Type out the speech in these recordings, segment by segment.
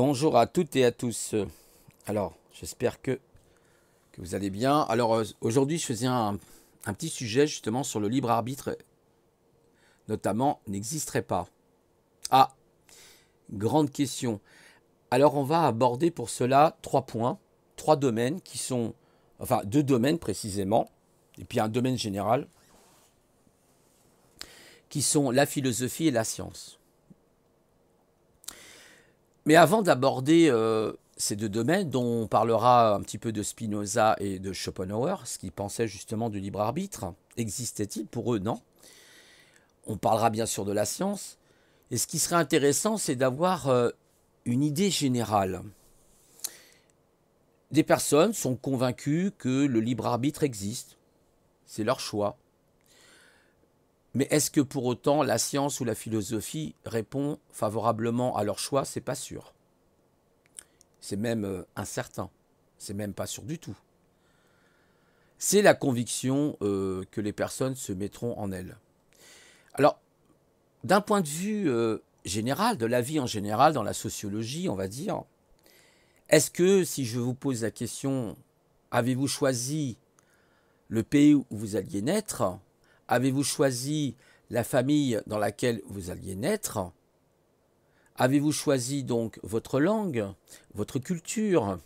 Bonjour à toutes et à tous. Alors, j'espère que vous allez bien. Alors, aujourd'hui, je faisais un petit sujet justement sur le libre arbitre, notamment n'existerait pas. Ah, grande question. Alors, on va aborder pour cela trois points, trois domaines qui sont, enfin, deux domaines précisément, et puis un domaine général, qui sont la philosophie et la science. Mais avant d'aborder ces deux domaines, dont on parlera un petit peu de Spinoza et de Schopenhauer, ce qu'ils pensaient justement du libre arbitre, existait-il pour eux? Non. On parlera bien sûr de la science. Et ce qui serait intéressant, c'est d'avoir une idée générale. Des personnes sont convaincues que le libre arbitre existe. C'est leur choix. Mais est-ce que pour autant la science ou la philosophie répond favorablement à leur choix? C'est pas sûr. C'est même incertain. C'est même pas sûr du tout. C'est la conviction que les personnes se mettront en elles. Alors, d'un point de vue général, de la vie en général, dans la sociologie, on va dire, est-ce que si je vous pose la question, avez-vous choisi le pays où vous alliez naître? Avez-vous choisi la famille dans laquelle vous alliez naître? Avez-vous choisi donc votre langue, votre culture,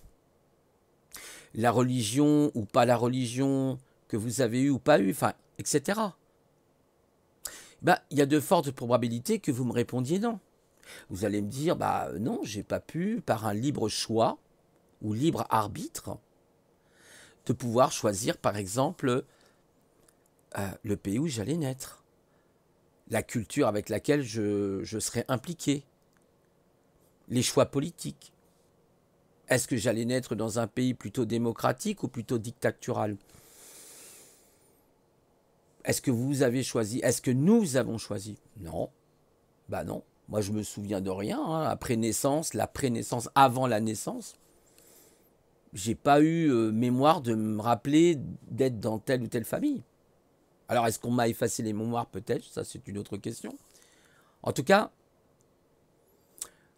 la religion ou pas la religion que vous avez eue ou pas eue, enfin, etc. Ben, il y a de fortes probabilités que vous me répondiez non. Vous allez me dire, bah non, j'ai pas pu, par un libre choix ou libre arbitre, de pouvoir choisir, par exemple, le pays où j'allais naître, la culture avec laquelle je serais impliqué, les choix politiques. Est-ce que j'allais naître dans un pays plutôt démocratique ou plutôt dictatorial? Est-ce que vous avez choisi? Est-ce que nous avons choisi? Non. Bah non. Moi, je me souviens de rien. Hein. Après naissance, la pré-naissance, avant la naissance, j'ai pas eu mémoire de me rappeler d'être dans telle ou telle famille. Alors, est-ce qu'on m'a effacé les mémoires? Peut-être. Ça, c'est une autre question. En tout cas,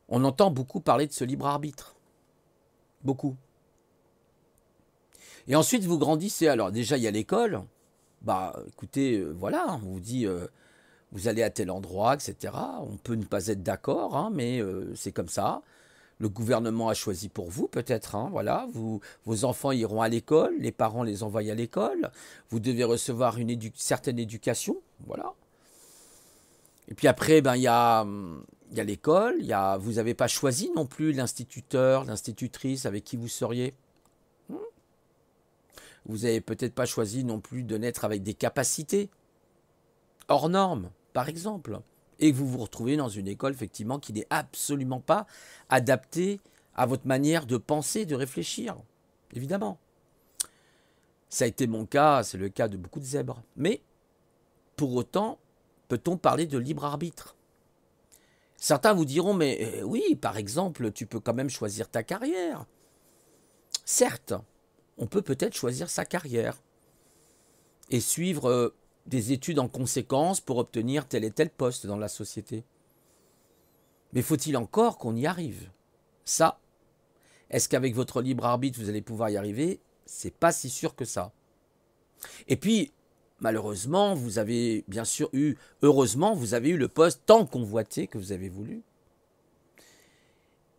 on entend beaucoup parler de ce libre arbitre. Beaucoup. Et ensuite, vous grandissez. Alors, déjà, il y a l'école. Bah, écoutez, voilà, on vous dit, vous allez à tel endroit, etc. On peut ne pas être d'accord, hein, mais c'est comme ça. Le gouvernement a choisi pour vous, peut-être, hein, voilà. Vos enfants iront à l'école, les parents les envoient à l'école. Vous devez recevoir une certaine éducation, voilà. Et puis après, ben, il y a l'école, vous n'avez pas choisi non plus l'instituteur, l'institutrice avec qui vous seriez. Vous n'avez peut-être pas choisi non plus de naître avec des capacités hors normes, par exemple. Et que vous vous retrouvez dans une école, effectivement, qui n'est absolument pas adaptée à votre manière de penser, de réfléchir. Évidemment. Ça a été mon cas, c'est le cas de beaucoup de zèbres. Mais, pour autant, peut-on parler de libre arbitre? Certains vous diront, mais oui, par exemple, tu peux quand même choisir ta carrière. Certes, on peut peut-être choisir sa carrière et suivre des études en conséquence pour obtenir tel et tel poste dans la société. Mais faut-il encore qu'on y arrive? Ça, est-ce qu'avec votre libre arbitre, vous allez pouvoir y arriver? C'est pas si sûr que ça. Et puis, malheureusement, vous avez bien sûr heureusement, vous avez eu le poste tant convoité que vous avez voulu.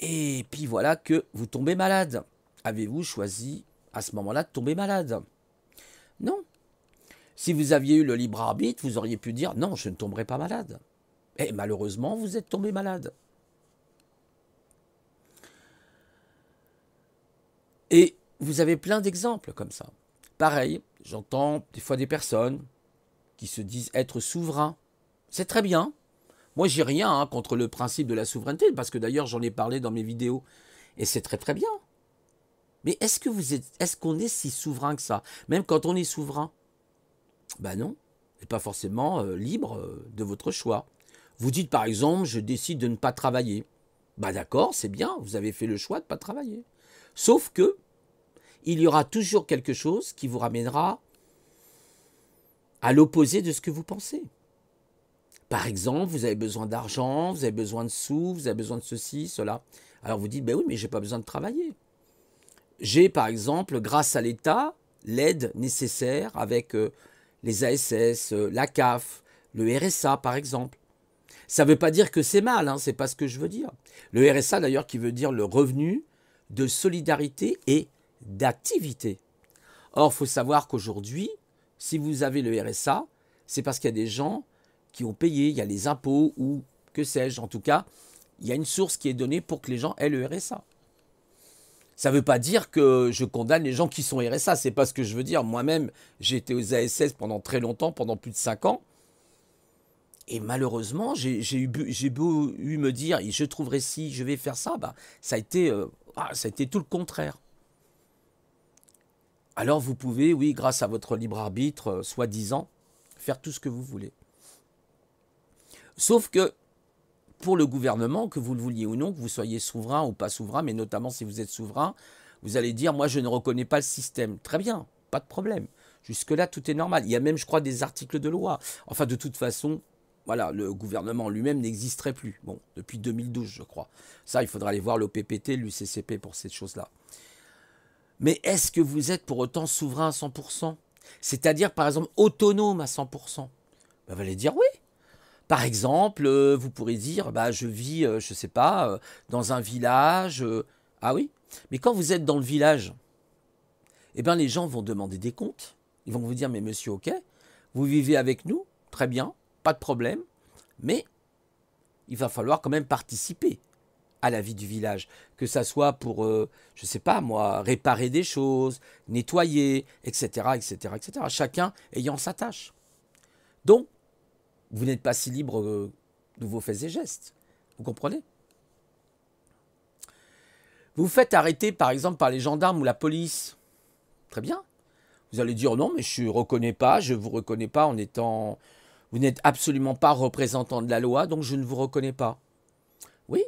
Et puis voilà que vous tombez malade. Avez-vous choisi à ce moment-là de tomber malade? Non. Si vous aviez eu le libre arbitre, vous auriez pu dire non, je ne tomberai pas malade. Et malheureusement, vous êtes tombé malade. Et vous avez plein d'exemples comme ça. Pareil, j'entends des fois des personnes qui se disent être souverains. C'est très bien. Moi, j'ai rien contre le principe de la souveraineté, parce que d'ailleurs, j'en ai parlé dans mes vidéos. Et c'est très très bien. Mais est-ce qu'on est si souverain que ça? Même quand on est souverain? Ben non, vous n'êtes pas forcément libre de votre choix. Vous dites par exemple, je décide de ne pas travailler. Ben d'accord, c'est bien, vous avez fait le choix de ne pas travailler. Sauf que, il y aura toujours quelque chose qui vous ramènera à l'opposé de ce que vous pensez. Par exemple, vous avez besoin d'argent, vous avez besoin de sous, vous avez besoin de ceci, cela. Alors vous dites, ben oui, mais j'ai pas besoin de travailler. J'ai par exemple, grâce à l'État, l'aide nécessaire avec les ASS, la CAF, le RSA par exemple. Ça ne veut pas dire que c'est mal, hein, c'est pas ce que je veux dire. Le RSA d'ailleurs qui veut dire le revenu de solidarité et d'activité. Or, il faut savoir qu'aujourd'hui, si vous avez le RSA, c'est parce qu'il y a des gens qui ont payé, il y a les impôts ou que sais-je. En tout cas, il y a une source qui est donnée pour que les gens aient le RSA. Ça ne veut pas dire que je condamne les gens qui sont RSA, c'est pas ce que je veux dire. Moi-même, j'ai été aux ASS pendant très longtemps, pendant plus de 5 ans. Et malheureusement, j'ai beau me dire, je trouverai si, je vais faire ça, bah, ça a été tout le contraire. Alors vous pouvez, oui, grâce à votre libre arbitre, soi-disant, faire tout ce que vous voulez. Sauf que pour le gouvernement, que vous le vouliez ou non, que vous soyez souverain ou pas souverain, mais notamment si vous êtes souverain, vous allez dire, moi je ne reconnais pas le système. Très bien, pas de problème. Jusque-là, tout est normal. Il y a même, je crois, des articles de loi. Enfin, de toute façon, voilà, le gouvernement lui-même n'existerait plus. Bon, depuis 2012, je crois. Ça, il faudra aller voir l'OPPT, l'UCCP pour cette chose-là. Mais est-ce que vous êtes pour autant souverain à 100%? C'est-à-dire, par exemple, autonome à 100%? Ben, vous allez dire oui. Par exemple, vous pourrez dire, bah, je vis, je ne sais pas, dans un village. Ah oui? Mais quand vous êtes dans le village, eh bien, les gens vont demander des comptes. Ils vont vous dire, mais monsieur, ok, vous vivez avec nous, très bien, pas de problème, mais il va falloir quand même participer à la vie du village, que ça soit pour, je ne sais pas moi, réparer des choses, nettoyer, etc., etc., etc. Chacun ayant sa tâche. Donc, vous n'êtes pas si libre de vos faits et gestes. Vous comprenez? Vous vous faites arrêter, par exemple, par les gendarmes ou la police. Très bien. Vous allez dire non, mais je ne reconnais pas, je ne vous reconnais pas en étant... Vous n'êtes absolument pas représentant de la loi, donc je ne vous reconnais pas. Oui,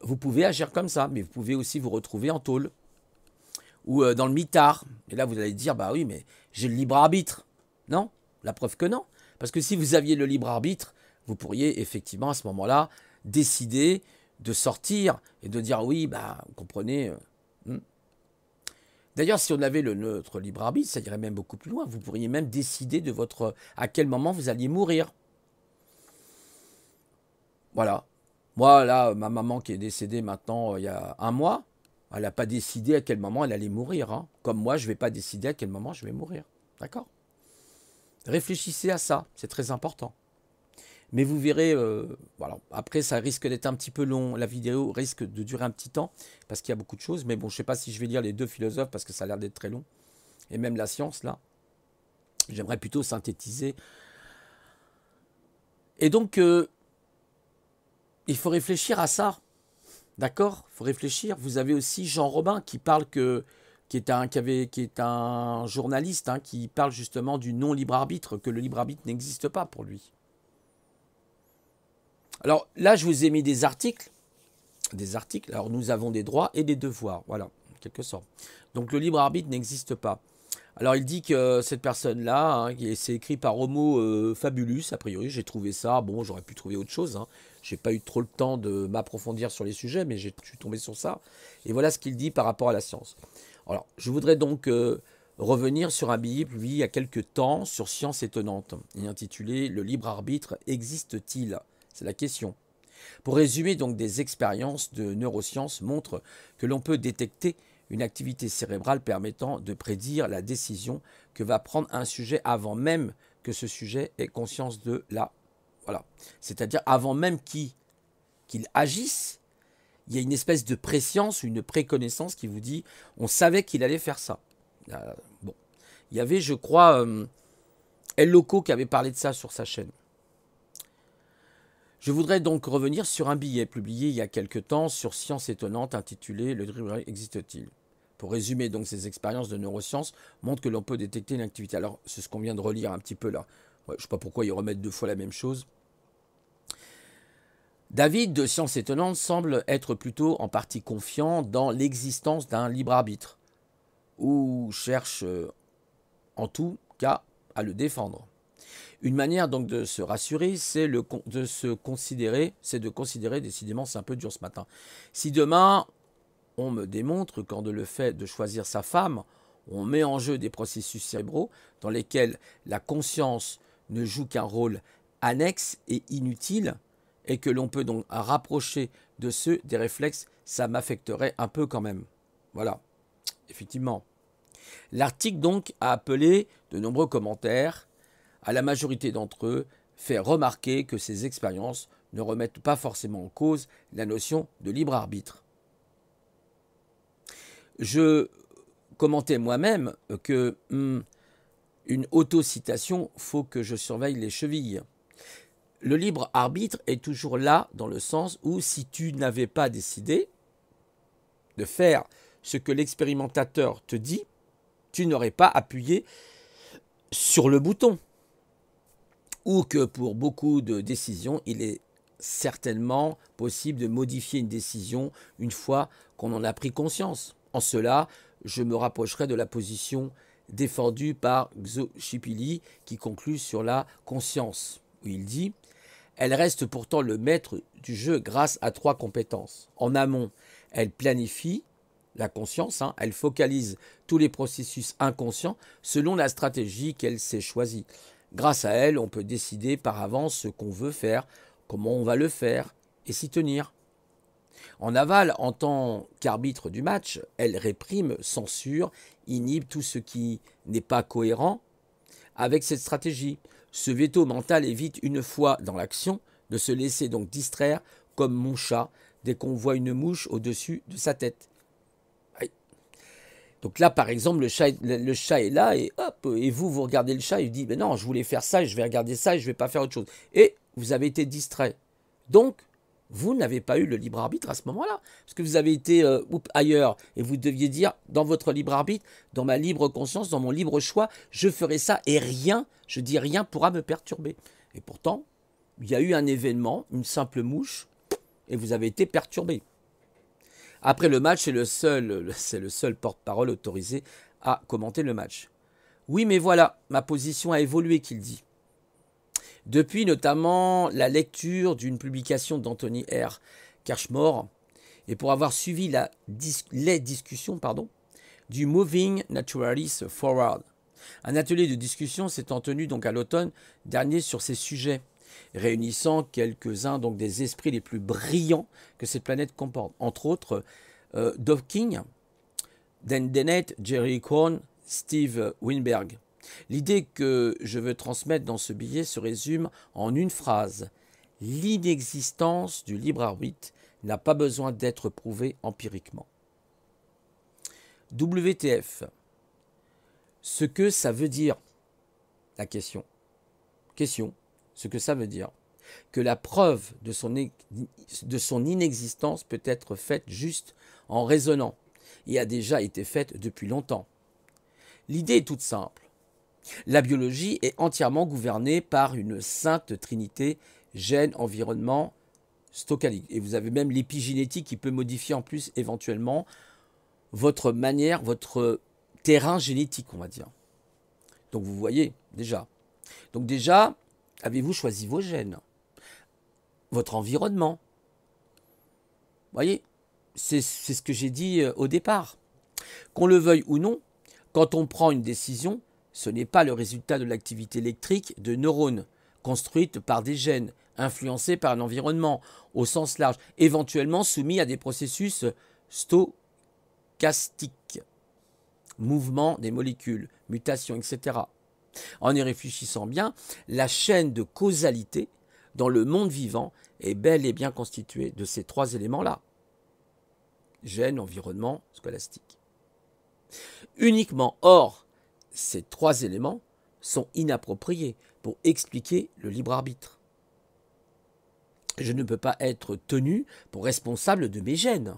vous pouvez agir comme ça, mais vous pouvez aussi vous retrouver en tôle ou dans le mitard. Et là, vous allez dire, bah oui, mais j'ai le libre arbitre. Non, la preuve que non. Parce que si vous aviez le libre arbitre, vous pourriez effectivement à ce moment-là décider de sortir et de dire oui, bah, vous comprenez. D'ailleurs, si on avait notre libre arbitre, ça irait même beaucoup plus loin. Vous pourriez même décider de à quel moment vous alliez mourir. Voilà. Moi, là, ma maman qui est décédée maintenant il y a 1 mois, elle n'a pas décidé à quel moment elle allait mourir. Hein. Comme moi, je ne vais pas décider à quel moment je vais mourir. D'accord? Réfléchissez à ça, c'est très important. Mais vous verrez, voilà. Après, ça risque d'être un petit peu long. La vidéo risque de durer un petit temps parce qu'il y a beaucoup de choses. Mais bon, je ne sais pas si je vais lire les 2 philosophes parce que ça a l'air d'être très long. Et même la science, là. J'aimerais plutôt synthétiser. Et donc, il faut réfléchir à ça. D'accord? Il faut réfléchir. Vous avez aussi Jean Robin qui parle qui est un journaliste hein, qui parle justement du non-libre arbitre, que le libre arbitre n'existe pas pour lui. Alors là, je vous ai mis des articles. Alors nous avons des droits et des devoirs. Voilà, en quelque sorte. Donc le libre arbitre n'existe pas. Alors il dit que cette personne-là, hein, c'est écrit par Homo Fabulus, a priori, j'ai trouvé ça. Bon, j'aurais pu trouver autre chose. Hein. J'ai pas eu trop le temps de m'approfondir sur les sujets, mais je suis tombé sur ça. Et voilà ce qu'il dit par rapport à la science. Alors, je voudrais donc revenir sur un billet publié il y a quelques temps sur Science étonnante, et intitulé « Le libre arbitre existe-t-il ?» C'est la question. Pour résumer, donc, des expériences de neurosciences montrent que l'on peut détecter une activité cérébrale permettant de prédire la décision que va prendre un sujet avant même que ce sujet ait conscience de la... Voilà. C'est-à-dire avant même qu'il agisse, il y a une espèce de préscience ou une préconnaissance qui vous dit on savait qu'il allait faire ça. Bon. Il y avait, je crois, El Loco qui avait parlé de ça sur sa chaîne. Je voudrais donc revenir sur un billet publié il y a quelque temps sur Science étonnante intitulé « Le libre existe-t-il ?» Pour résumer, donc, ces expériences de neurosciences montrent que l'on peut détecter une activité. Alors, c'est ce qu'on vient de relire un petit peu là. Ouais, je ne sais pas pourquoi ils remettent 2 fois la même chose. David de Science étonnante semble être plutôt en partie confiant dans l'existence d'un libre arbitre, ou cherche en tout cas à le défendre. Une manière donc de se rassurer, c'est de considérer, décidément c'est un peu dur ce matin. Si demain on me démontre qu'en le fait de choisir sa femme, on met en jeu des processus cérébraux dans lesquels la conscience ne joue qu'un rôle annexe et inutile, et que l'on peut donc rapprocher de ceux des réflexes, ça m'affecterait un peu quand même. Voilà, effectivement. L'article donc a appelé de nombreux commentaires. À la majorité d'entre eux, fait remarquer que ces expériences ne remettent pas forcément en cause la notion de libre arbitre. Je commentais moi-même que une autocitation, faut que je surveille les chevilles. Le libre arbitre est toujours là dans le sens où si tu n'avais pas décidé de faire ce que l'expérimentateur te dit, tu n'aurais pas appuyé sur le bouton. Ou que pour beaucoup de décisions, il est certainement possible de modifier une décision une fois qu'on en a pris conscience. En cela, je me rapprocherai de la position défendue par Xochipilli qui conclut sur la conscience, où il dit « Elle reste pourtant le maître du jeu grâce à 3 compétences. En amont, elle planifie la conscience, elle focalise tous les processus inconscients selon la stratégie qu'elle s'est choisie. Grâce à elle, on peut décider par avance ce qu'on veut faire, comment on va le faire et s'y tenir. En aval, en tant qu'arbitre du match, elle réprime, censure, inhibe tout ce qui n'est pas cohérent avec cette stratégie. Ce veto mental évite, une fois dans l'action, de se laisser donc distraire comme mon chat dès qu'on voit une mouche au-dessus de sa tête. Donc là, par exemple, le chat est là et hop, et vous regardez le chat et vous dites, mais non, je voulais faire ça, et je vais regarder ça et je ne vais pas faire autre chose. Et vous avez été distrait. Donc, vous n'avez pas eu le libre arbitre à ce moment-là, parce que vous avez été ailleurs et vous deviez dire, dans votre libre arbitre, dans ma libre conscience, dans mon libre choix, je ferai ça et rien, je dis rien pourra me perturber. Et pourtant, il y a eu un événement, une simple mouche, et vous avez été perturbé. Après le match, c'est le seul porte-parole autorisé à commenter le match. Oui, mais voilà, ma position a évolué, qu'il dit. Depuis notamment la lecture d'une publication d'Anthony R. Kirchmore, et pour avoir suivi les discussions du Moving Naturalists Forward. Un atelier de discussion s'étant tenu donc à l'automne dernier sur ces sujets, réunissant quelques-uns donc des esprits les plus brillants que cette planète comporte. Entre autres, Dawkins, Dan Dennett, Jerry Cohn, Steve Weinberg. L'idée que je veux transmettre dans ce billet se résume en une phrase. L'inexistence du libre arbitre n'a pas besoin d'être prouvée empiriquement. WTF. Ce que ça veut dire, la question. Ce que ça veut dire. Que la preuve de son inexistence peut être faite juste en raisonnant et a déjà été faite depuis longtemps. L'idée est toute simple. La biologie est entièrement gouvernée par une sainte trinité, gènes, environnement, stochastique. Et vous avez même l'épigénétique qui peut modifier en plus éventuellement votre manière, votre terrain génétique, on va dire. Donc vous voyez déjà. Donc déjà, avez-vous choisi vos gènes? Votre environnement? Vous voyez, c'est ce que j'ai dit au départ. Qu'on le veuille ou non, quand on prend une décision, ce n'est pas le résultat de l'activité électrique de neurones construites par des gènes, influencés par un environnement au sens large, éventuellement soumis à des processus stochastiques, mouvement des molécules, mutations, etc. En y réfléchissant bien, la chaîne de causalité dans le monde vivant est bel et bien constituée de ces 3 éléments-là. Gènes, environnement, scolastique. Uniquement, or, ces 3 éléments sont inappropriés pour expliquer le libre arbitre. Je ne peux pas être tenu pour responsable de mes gènes,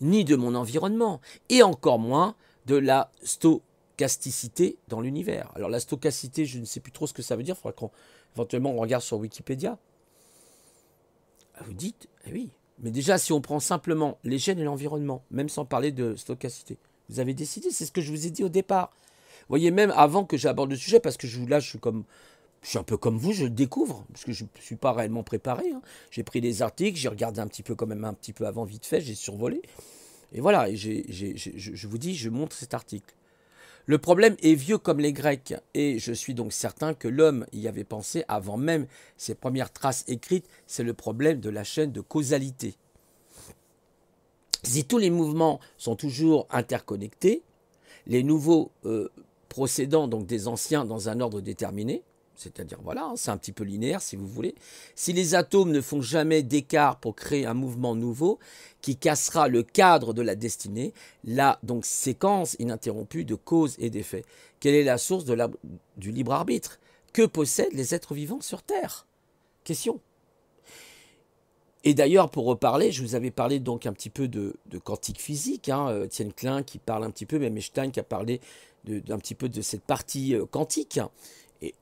ni de mon environnement, et encore moins de la stochasticité dans l'univers. Alors la stochasticité, je ne sais plus trop ce que ça veut dire, il faudra qu'éventuellement on regarde sur Wikipédia. Vous dites, eh oui, mais déjà si on prend simplement les gènes et l'environnement, même sans parler de stochasticité, vous avez décidé, c'est ce que je vous ai dit au départ. Vous voyez, même avant que j'aborde le sujet, parce que là je suis comme Je suis un peu comme vous, je le découvre, parce que je ne suis pas réellement préparé. Hein. J'ai pris des articles, j'ai regardé un petit peu quand même un petit peu avant, vite fait, j'ai survolé. Et voilà, et je vous dis, je montre cet article. Le problème est vieux comme les Grecs, et je suis donc certain que l'homme y avait pensé avant même ses premières traces écrites, c'est le problème de la chaîne de causalité. Si tous les mouvements sont toujours interconnectés, les nouveaux procédant donc des anciens dans un ordre déterminé, c'est-à-dire voilà, c'est un petit peu linéaire si vous voulez, si les atomes ne font jamais d'écart pour créer un mouvement nouveau qui cassera le cadre de la destinée, la donc séquence ininterrompue de causes et d'effets. Quelle est la source du libre arbitre? Que possèdent les êtres vivants sur Terre? Question. Et d'ailleurs, pour reparler, je vous avais parlé donc un petit peu de quantique physique, hein, Étienne Klein qui parle un petit peu, même Einstein qui a parlé d'un petit peu de cette partie quantique.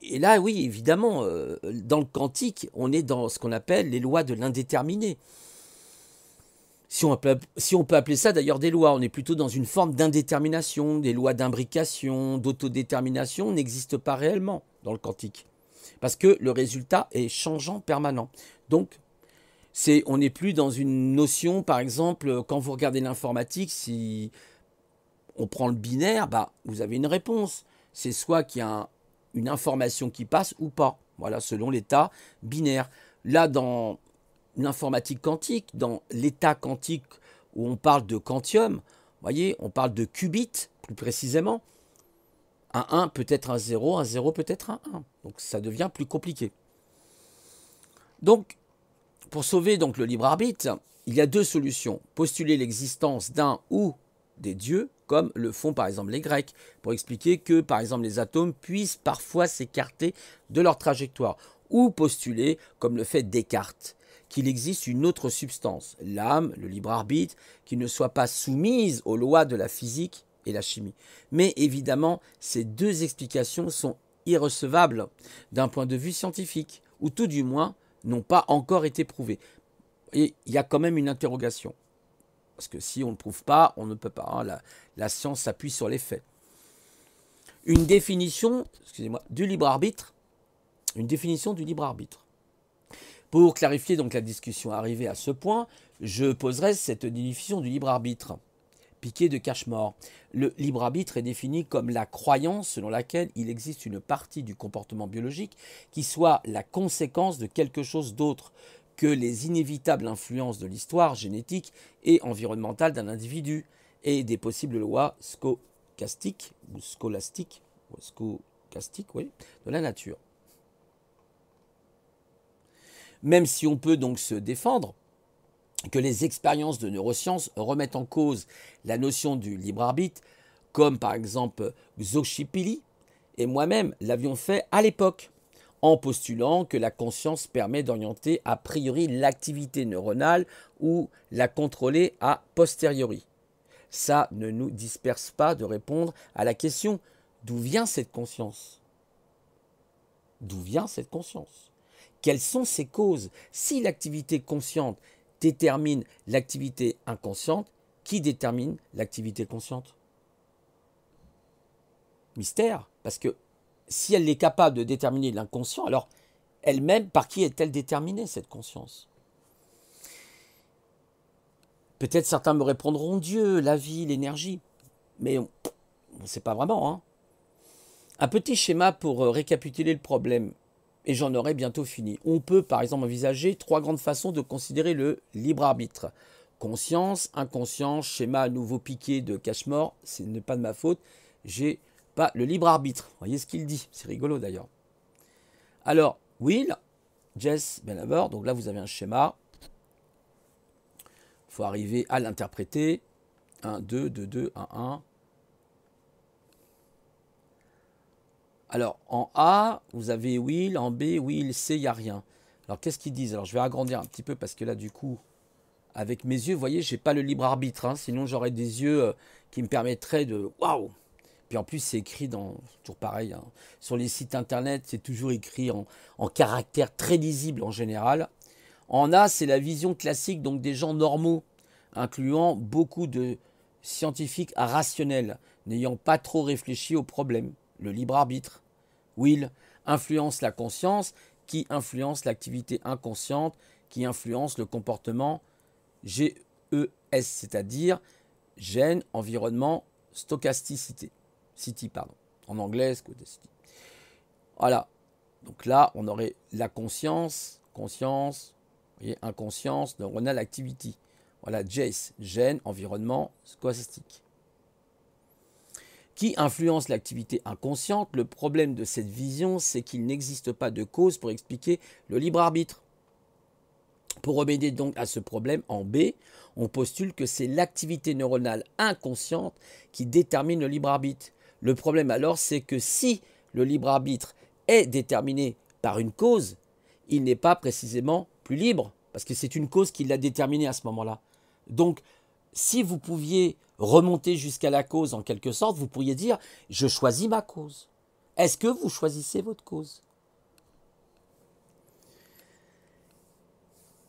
Et là, oui, évidemment, dans le quantique, on est dans ce qu'on appelle les lois de l'indéterminé. Si on peut appeler ça d'ailleurs des lois, on est plutôt dans une forme d'indétermination, des lois d'imbrication, d'autodétermination n'existent pas réellement dans le quantique. Parce que le résultat est changeant permanent. Donc, on n'est plus dans une notion, par exemple, quand vous regardez l'informatique, si on prend le binaire, bah, vous avez une réponse. C'est soit qu'il y a une information qui passe ou pas. Voilà, selon l'état binaire. Là, dans l'informatique quantique, dans l'état quantique où on parle de quantium, vous voyez, on parle de qubits, plus précisément. Un 1 peut être un 0 peut être un 1. Donc ça devient plus compliqué. Donc, pour sauver donc le libre arbitre, il y a deux solutions. Postuler l'existence d'un ou des dieux, comme le font par exemple les Grecs, pour expliquer que par exemple les atomes puissent parfois s'écarter de leur trajectoire, ou postuler, comme le fait Descartes, qu'il existe une autre substance, l'âme, le libre arbitre, qui ne soit pas soumise aux lois de la physique et la chimie. Mais évidemment, ces deux explications sont irrecevables d'un point de vue scientifique, ou tout du moins n'ont pas encore été prouvées. Et il y a quand même une interrogation. Parce que si on ne le prouve pas, on ne peut pas. Hein. La science s'appuie sur les faits. Une définition, du libre arbitre. Une définition du libre arbitre. Pour clarifier donc la discussion arrivée à ce point, je poserai cette définition du libre arbitre. Piqué de Cashmore. Le libre arbitre est défini comme la croyance selon laquelle il existe une partie du comportement biologique qui soit la conséquence de quelque chose d'autre que les inévitables influences de l'histoire génétique et environnementale d'un individu et des possibles lois stochastiques de la nature. Même si on peut donc se défendre que les expériences de neurosciences remettent en cause la notion du libre arbitre, comme par exemple Xochipilli et moi-même l'avions fait à l'époque, en postulant que la conscience permet d'orienter a priori l'activité neuronale ou la contrôler a posteriori. Ça ne nous disperse pas de répondre à la question d'où vient cette conscience? D'où vient cette conscience? Quelles sont ses causes? Si l'activité consciente détermine l'activité inconsciente, qui détermine l'activité consciente? Mystère, parce que si elle est capable de déterminer l'inconscient, alors elle-même, par qui est-elle déterminée, cette conscience? Peut-être certains me répondront Dieu, la vie, l'énergie, mais on ne sait pas vraiment. Hein. Un petit schéma pour récapituler le problème, et j'en aurai bientôt fini. On peut par exemple envisager trois grandes façons de considérer le libre arbitre. Conscience, inconscience, schéma à nouveau piqué de Cashmore, ce n'est pas de ma faute, j'ai pas le libre arbitre. Vous voyez ce qu'il dit, c'est rigolo d'ailleurs. Alors, Will, Jess, Benaver, donc là vous avez un schéma. Il faut arriver à l'interpréter. 1, 2, 2, 2, 1, 1. Alors, en A, vous avez Will, en B, Will, C, il n'y a rien. Alors, qu'est-ce qu'ils disent? Alors, je vais agrandir un petit peu parce que là, du coup, avec mes yeux, vous voyez, je n'ai pas le libre arbitre. Hein, sinon, j'aurais des yeux qui me permettraient de... Waouh! Puis en plus, c'est écrit dans... Toujours pareil. Hein, sur les sites internet, c'est toujours écrit en caractères très lisibles en général. En A, c'est la vision classique donc des gens normaux, incluant beaucoup de scientifiques rationnels, n'ayant pas trop réfléchi au problème. Le libre arbitre. Will, influence la conscience, qui influence l'activité inconsciente, qui influence le comportement GES, c'est-à-dire gène, environnement, stochasticité. En anglais, stochasticity. Voilà. Donc là, on aurait la conscience, vous voyez, inconscience, neuronal activity. Voilà, GES, gène, environnement, stochastique. Qui influence l'activité inconsciente. Le problème de cette vision, c'est qu'il n'existe pas de cause pour expliquer le libre arbitre. Pour remédier donc à ce problème, en B, on postule que c'est l'activité neuronale inconsciente qui détermine le libre arbitre. Le problème alors, c'est que si le libre arbitre est déterminé par une cause, il n'est pas précisément plus libre, parce que c'est une cause qui l'a déterminé à ce moment-là. Donc, si vous pouviez remonter jusqu'à la cause en quelque sorte, vous pourriez dire « je choisis ma cause ». Est-ce que vous choisissez votre cause?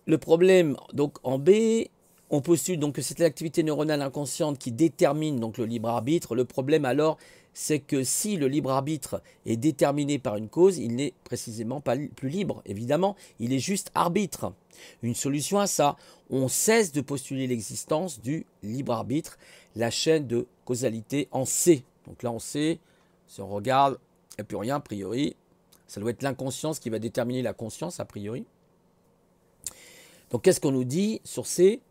Le problème, donc en B, on postule donc que c'est l'activité neuronale inconsciente qui détermine donc le libre arbitre. Le problème alors, c'est que si le libre arbitre est déterminé par une cause, il n'est précisément pas plus libre, évidemment, il est juste arbitre. Une solution à ça, on cesse de postuler l'existence du libre arbitre, la chaîne de causalité en C. Donc là en C, si on regarde, il n'y a plus rien a priori, ça doit être l'inconscience qui va déterminer la conscience a priori. Donc qu'est-ce qu'on nous dit sur C?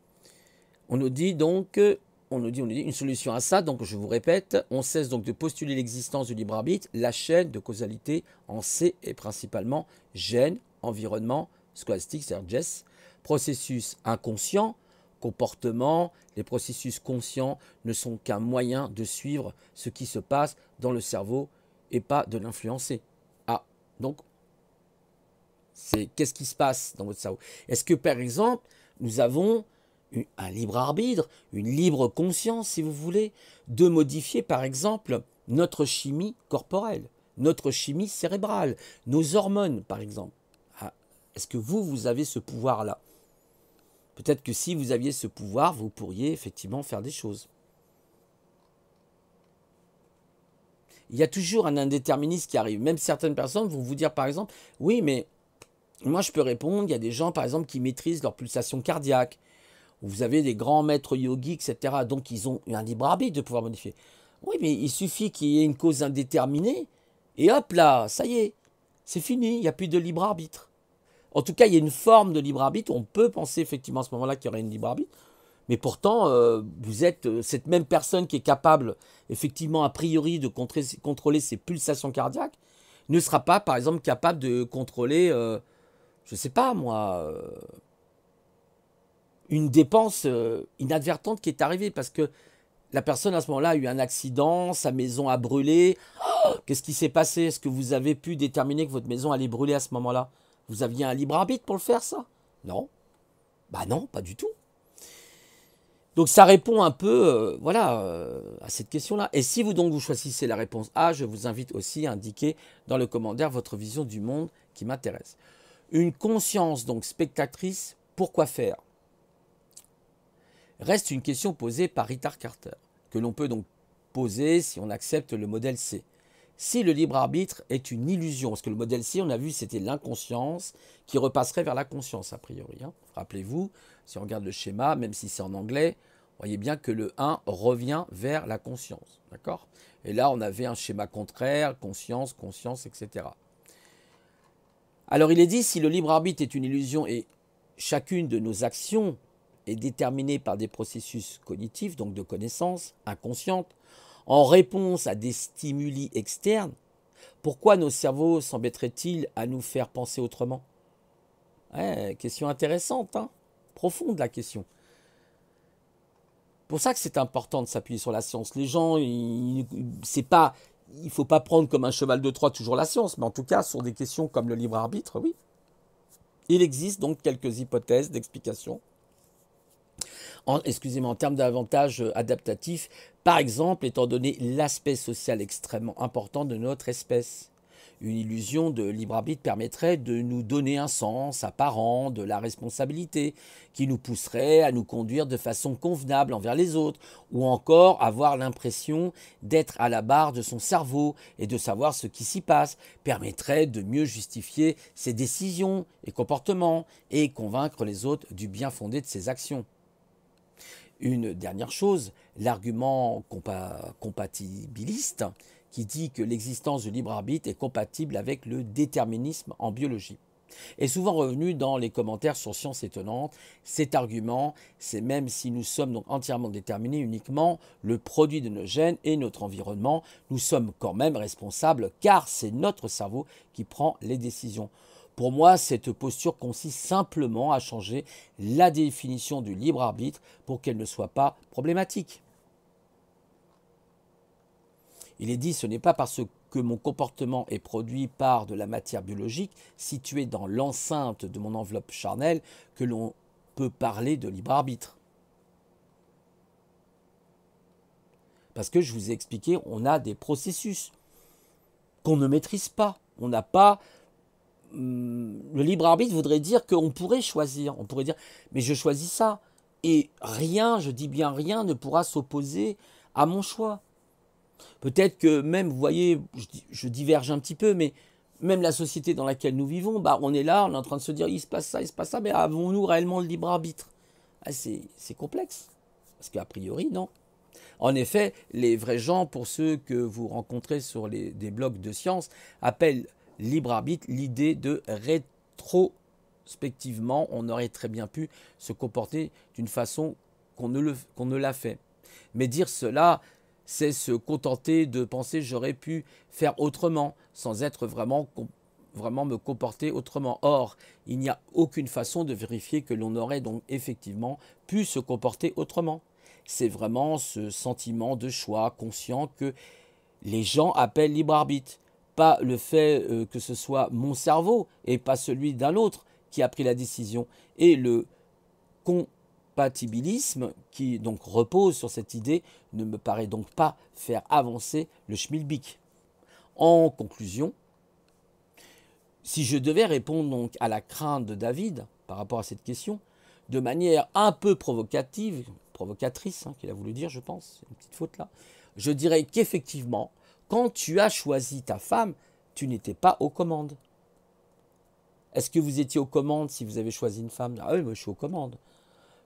On nous dit donc, une solution à ça, donc je vous répète, on cesse donc de postuler l'existence du libre arbitre, la chaîne de causalité en C est principalement gène, environnement, scolastique, c'est-à-dire GES, processus inconscient, comportement, les processus conscients ne sont qu'un moyen de suivre ce qui se passe dans le cerveau et pas de l'influencer. Ah, donc, c'est qu'est-ce qui se passe dans votre cerveau? Est-ce que par exemple, nous avons un libre arbitre, une libre conscience, si vous voulez, de modifier par exemple notre chimie corporelle, notre chimie cérébrale, nos hormones par exemple? Ah, est-ce que vous avez ce pouvoir-là? Peut-être que si vous aviez ce pouvoir, vous pourriez effectivement faire des choses. Il y a toujours un indéterminisme qui arrive. Même certaines personnes vont vous dire par exemple, oui mais moi je peux répondre, il y a des gens par exemple qui maîtrisent leur pulsation cardiaque. Vous avez des grands maîtres yogis, etc. Donc ils ont un libre arbitre de pouvoir modifier. Oui mais il suffit qu'il y ait une cause indéterminée et hop là, ça y est, c'est fini, il n'y a plus de libre arbitre. En tout cas, il y a une forme de libre arbitre. On peut penser effectivement à ce moment-là qu'il y aurait une libre arbitre. Mais pourtant, vous êtes cette même personne qui est capable, effectivement, a priori, de contrôler ses pulsations cardiaques, ne sera pas, par exemple, capable de contrôler, je ne sais pas moi, une dépense inadvertante qui est arrivée. Parce que la personne, à ce moment-là, a eu un accident, sa maison a brûlé. Oh, qu'est-ce qui s'est passé? Est-ce que vous avez pu déterminer que votre maison allait brûler à ce moment-là? Vous aviez un libre arbitre pour le faire, ça? Non. Bah non, pas du tout. Donc ça répond un peu à cette question-là. Et si vous choisissez la réponse A, je vous invite aussi à indiquer dans le commentaire votre vision du monde qui m'intéresse. Une conscience donc spectatrice, pourquoi faire? Reste une question posée par Rita Carter, que l'on peut donc poser si on accepte le modèle C. Si le libre arbitre est une illusion, parce que le modèle C, on a vu, c'était l'inconscience qui repasserait vers la conscience, a priori. Hein. Rappelez-vous, si on regarde le schéma, même si c'est en anglais, vous voyez bien que le 1 revient vers la conscience. D'accord? Et là, on avait un schéma contraire, conscience, conscience, etc. Alors, il est dit, si le libre arbitre est une illusion et chacune de nos actions est déterminée par des processus cognitifs, donc de connaissance, inconsciente, en réponse à des stimuli externes, pourquoi nos cerveaux s'embêteraient-ils à nous faire penser autrement? Ouais, question intéressante, hein, profonde la question. Pour ça que c'est important de s'appuyer sur la science. Les gens, il ne faut pas prendre comme un cheval de Troie toujours la science, mais en tout cas sur des questions comme le libre arbitre, oui. Il existe donc quelques hypothèses d'explication. En termes d'avantages adaptatifs, par exemple, étant donné l'aspect social extrêmement important de notre espèce. Une illusion de libre arbitre permettrait de nous donner un sens apparent de la responsabilité, qui nous pousserait à nous conduire de façon convenable envers les autres, ou encore avoir l'impression d'être à la barre de son cerveau et de savoir ce qui s'y passe, permettrait de mieux justifier ses décisions et comportements et convaincre les autres du bien fondé de ses actions. Une dernière chose, l'argument compatibiliste qui dit que l'existence du libre arbitre est compatible avec le déterminisme en biologie est souvent revenu dans les commentaires sur Science Étonnante. Cet argument, c'est même si nous sommes donc entièrement déterminés uniquement le produit de nos gènes et notre environnement, nous sommes quand même responsables car c'est notre cerveau qui prend les décisions. Pour moi, cette posture consiste simplement à changer la définition du libre arbitre pour qu'elle ne soit pas problématique. Il est dit, ce n'est pas parce que mon comportement est produit par de la matière biologique située dans l'enceinte de mon enveloppe charnelle que l'on peut parler de libre arbitre. Parce que je vous ai expliqué, on a des processus qu'on ne maîtrise pas. On n'a pas... Le libre arbitre voudrait dire qu'on pourrait choisir. On pourrait dire, mais je choisis ça. Et rien, je dis bien rien, ne pourra s'opposer à mon choix. Peut-être que même, vous voyez, je diverge un petit peu, mais même la société dans laquelle nous vivons, on est là, on est en train de se dire, il se passe ça, mais avons-nous réellement le libre arbitre? C'est complexe, parce qu'a priori, non. En effet, les vrais gens, pour ceux que vous rencontrez sur des blogs de science, appellent libre arbitre l'idée de rétrospectivement, on aurait très bien pu se comporter d'une façon qu'on ne l'a fait. Mais dire cela, c'est se contenter de penser j'aurais pu faire autrement, sans être vraiment me comporter autrement. Or, il n'y a aucune façon de vérifier que l'on aurait donc effectivement pu se comporter autrement. C'est vraiment ce sentiment de choix conscient que les gens appellent libre arbitre. Pas le fait que ce soit mon cerveau et pas celui d'un autre qui a pris la décision. Et le compatibilisme qui donc repose sur cette idée ne me paraît donc pas faire avancer le schmilblick. En conclusion, si je devais répondre donc à la crainte de David par rapport à cette question, de manière un peu provocatrice, qu'il a voulu dire, je pense, c'est une petite faute là, je dirais qu'effectivement, quand tu as choisi ta femme, tu n'étais pas aux commandes. Est-ce que vous étiez aux commandes si vous avez choisi une femme? Ah oui, moi je suis aux commandes.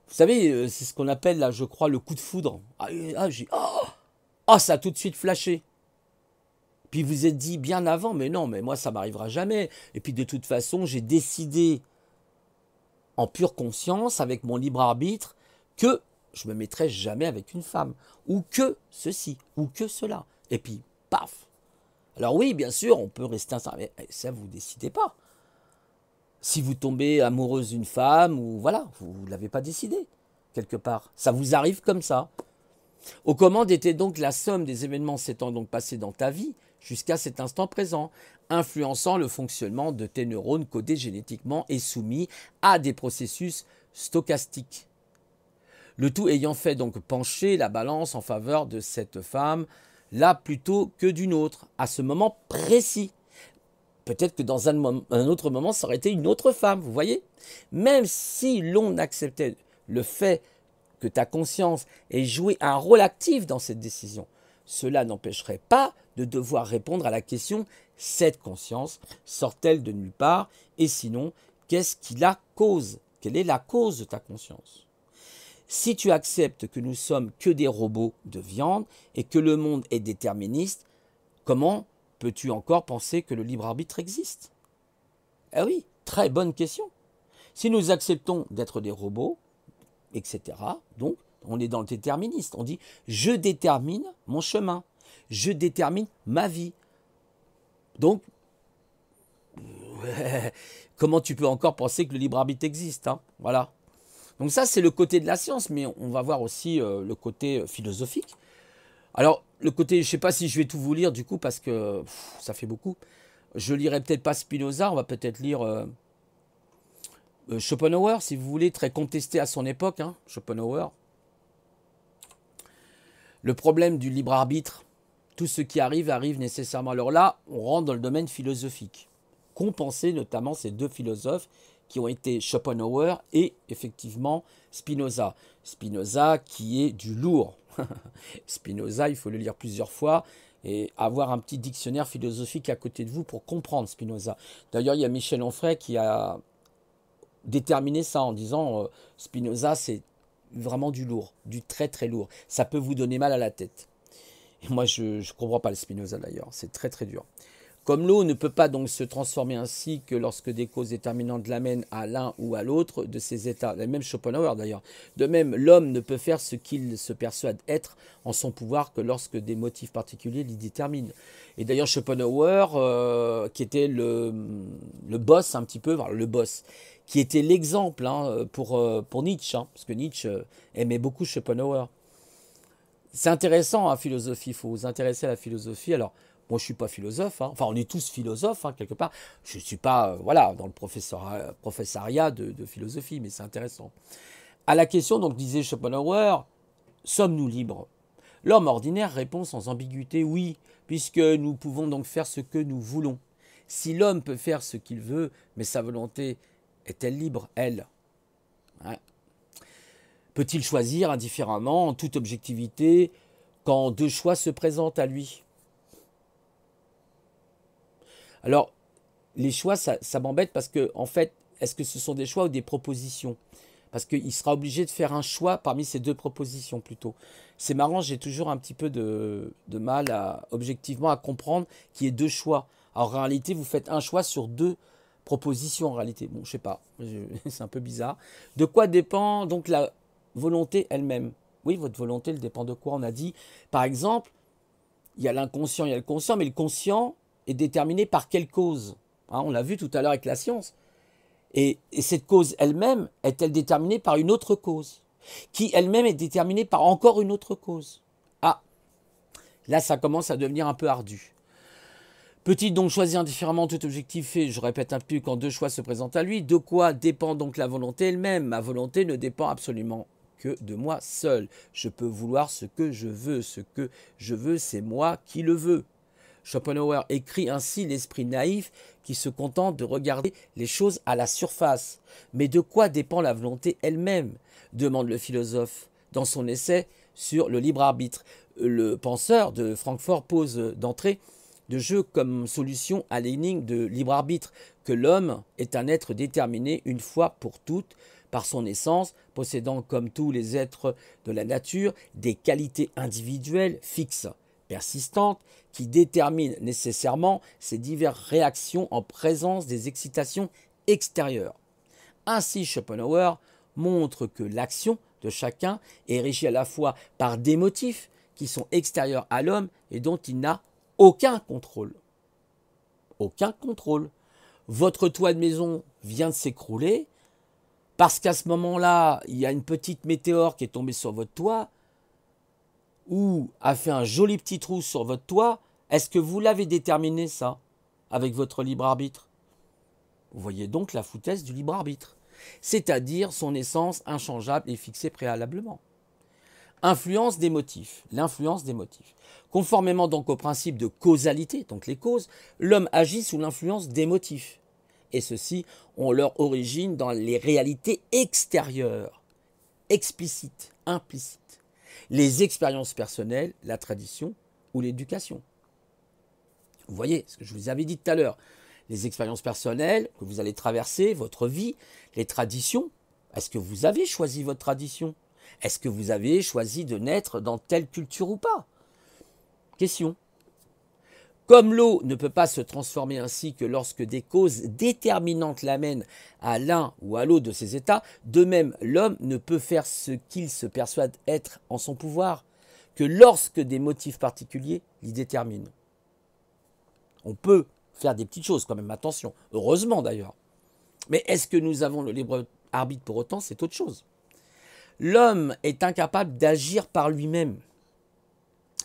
Vous savez, c'est ce qu'on appelle, là, je crois, le coup de foudre. Ça a tout de suite flashé. Puis vous êtes dit bien avant, mais non, mais moi, ça m'arrivera jamais. Et puis de toute façon, j'ai décidé en pure conscience, avec mon libre arbitre, que je me mettrai jamais avec une femme. Ou que ceci, ou que cela. Et puis, paf. Alors oui, bien sûr, on peut rester ensemble, mais ça, vous ne décidez pas. Si vous tombez amoureuse d'une femme, ou voilà, vous ne l'avez pas décidé, quelque part. Ça vous arrive comme ça. Aux commandes était donc la somme des événements s'étant donc passés dans ta vie jusqu'à cet instant présent, influençant le fonctionnement de tes neurones codés génétiquement et soumis à des processus stochastiques. Le tout ayant fait donc pencher la balance en faveur de cette femme, là plutôt que d'une autre, à ce moment précis. Peut-être que dans un autre moment, ça aurait été une autre femme, vous voyez? Même si l'on acceptait le fait que ta conscience ait joué un rôle actif dans cette décision, cela n'empêcherait pas de devoir répondre à la question « cette conscience sort-elle de nulle part? Et sinon, qu'est-ce qui la cause? Quelle est la cause de ta conscience ?» Si tu acceptes que nous sommes que des robots de viande et que le monde est déterministe, comment peux-tu encore penser que le libre arbitre existe? Eh oui, très bonne question. Si nous acceptons d'être des robots, etc., donc on est dans le déterministe. On dit « je détermine mon chemin, je détermine ma vie ». Donc, comment tu peux encore penser que le libre arbitre existe, hein? Voilà. Donc ça, c'est le côté de la science, mais on va voir aussi le côté philosophique. Alors, le côté, je ne sais pas si je vais tout vous lire du coup, parce que ça fait beaucoup. Je lirai peut-être pas Spinoza, on va peut-être lire Schopenhauer, si vous voulez, très contesté à son époque, Schopenhauer. Le problème du libre arbitre Tout ce qui arrive, arrive nécessairement. Alors là, on rentre dans le domaine philosophique. Qu'ont pensé notamment ces deux philosophes qui ont été Schopenhauer et effectivement Spinoza. Spinoza qui est du lourd. Spinoza, il faut le lire plusieurs fois et avoir un petit dictionnaire philosophique à côté de vous pour comprendre Spinoza. D'ailleurs, il y a Michel Onfray qui a déterminé ça en disant Spinoza, c'est vraiment du lourd, du très très lourd. Ça peut vous donner mal à la tête. Et moi, je ne comprends pas le Spinoza d'ailleurs, c'est très très dur. Comme l'eau ne peut pas donc se transformer ainsi que lorsque des causes déterminantes l'amènent à l'un ou à l'autre de ces états, même Schopenhauer d'ailleurs. De même, l'homme ne peut faire ce qu'il se persuade être en son pouvoir que lorsque des motifs particuliers l'y déterminent. Et d'ailleurs Schopenhauer, qui était le boss un petit peu, enfin, le boss, qui était l'exemple pour Nietzsche, parce que Nietzsche aimait beaucoup Schopenhauer. C'est intéressant, philosophie, il faut vous intéresser à la philosophie. Alors, moi, je ne suis pas philosophe, enfin, on est tous philosophes, quelque part. Je ne suis pas, dans le professariat de philosophie, mais c'est intéressant. À la question, donc, disait Schopenhauer, sommes-nous libres? L'homme ordinaire répond sans ambiguïté, oui, puisque nous pouvons donc faire ce que nous voulons. Si l'homme peut faire ce qu'il veut, mais sa volonté est-elle libre, elle? Peut-il choisir indifféremment, en toute objectivité, quand deux choix se présentent à lui? Alors, les choix, ça m'embête parce que, en fait, est-ce que ce sont des choix ou des propositions? Parce qu'il sera obligé de faire un choix parmi ces deux propositions plutôt. C'est marrant, j'ai toujours un petit peu de mal objectivement à comprendre qu'il y ait deux choix. Alors, en réalité, vous faites un choix sur deux propositions en réalité. Bon, je sais pas, c'est un peu bizarre. De quoi dépend donc la volonté elle-même? Oui, votre volonté, elle dépend de quoi? On a dit, par exemple, il y a l'inconscient, il y a le conscient, mais le conscient est déterminé par quelle cause? On l'a vu tout à l'heure avec la science. Et cette cause elle-même est-elle déterminée par une autre cause, qui elle-même est déterminée par encore une autre cause? Ah, là ça commence à devenir un peu ardu. Peut-il donc choisir indifféremment tout objectif fait, je répète un peu, quand deux choix se présentent à lui? De quoi dépend donc la volonté elle-même? Ma volonté ne dépend absolument que de moi seul. Je peux vouloir ce que je veux. Ce que je veux, c'est moi qui le veux. Schopenhauer écrit ainsi l'esprit naïf qui se contente de regarder les choses à la surface. Mais de quoi dépend la volonté elle-même? Demande le philosophe dans son essai sur le libre arbitre. Le penseur de Francfort pose d'entrée de jeu comme solution à l'énigme de libre arbitre que l'homme est un être déterminé une fois pour toutes par son essence, possédant comme tous les êtres de la nature des qualités individuelles fixes, persistantes, qui déterminent nécessairement ces diverses réactions en présence des excitations extérieures. Ainsi, Schopenhauer montre que l'action de chacun est régie à la fois par des motifs qui sont extérieurs à l'homme et dont il n'a aucun contrôle. Aucun contrôle. Votre toit de maison vient de s'écrouler parce qu'à ce moment-là, il y a une petite météore qui est tombée sur votre toit ou a fait un joli petit trou sur votre toit. Est-ce que vous l'avez déterminé ça avec votre libre arbitre? Vous voyez donc la foutaise du libre arbitre, c'est-à-dire son essence inchangeable et fixée préalablement. Influence des motifs, l'influence des motifs. Conformément donc au principe de causalité, donc les causes, l'homme agit sous l'influence des motifs. Et ceux-ci ont leur origine dans les réalités extérieures, explicites, implicites. Les expériences personnelles, la tradition ou l'éducation. Vous voyez ce que je vous avais dit tout à l'heure. Les expériences personnelles que vous allez traverser, votre vie, les traditions. Est-ce que vous avez choisi votre tradition? Est-ce que vous avez choisi de naître dans telle culture ou pas? Question. Comme l'eau ne peut pas se transformer ainsi que lorsque des causes déterminantes l'amènent à l'un ou à l'autre de ces états, de même l'homme ne peut faire ce qu'il se persuade être en son pouvoir que lorsque des motifs particuliers l'y déterminent. On peut faire des petites choses quand même, attention, heureusement d'ailleurs. Mais est-ce que nous avons le libre arbitre pour autant? C'est autre chose. L'homme est incapable d'agir par lui-même.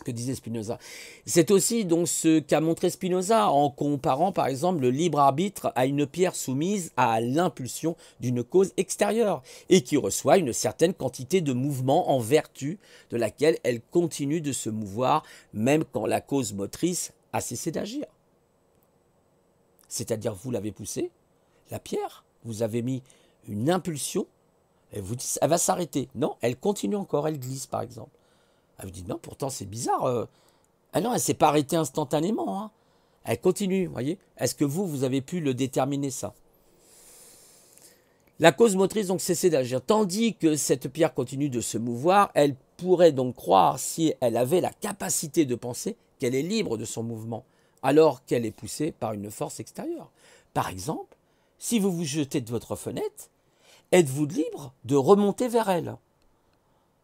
que disait Spinoza. C'est aussi donc ce qu'a montré Spinoza en comparant par exemple le libre arbitre à une pierre soumise à l'impulsion d'une cause extérieure et qui reçoit une certaine quantité de mouvement en vertu de laquelle elle continue de se mouvoir même quand la cause motrice a cessé d'agir. C'est-à-dire vous l'avez poussée, la pierre, vous avez mis une impulsion et vous dites elle va s'arrêter. Non, elle continue encore, elle glisse par exemple. Elle vous dit non, pourtant c'est bizarre. Ah non, elle ne s'est pas arrêtée instantanément. Hein. Elle continue, voyez. Est-ce que vous avez pu le déterminer ça? La cause motrice donc cessait d'agir. Tandis que cette pierre continue de se mouvoir, elle pourrait donc croire, si elle avait la capacité de penser, qu'elle est libre de son mouvement, alors qu'elle est poussée par une force extérieure. Par exemple, si vous vous jetez de votre fenêtre, êtes-vous libre de remonter vers elle?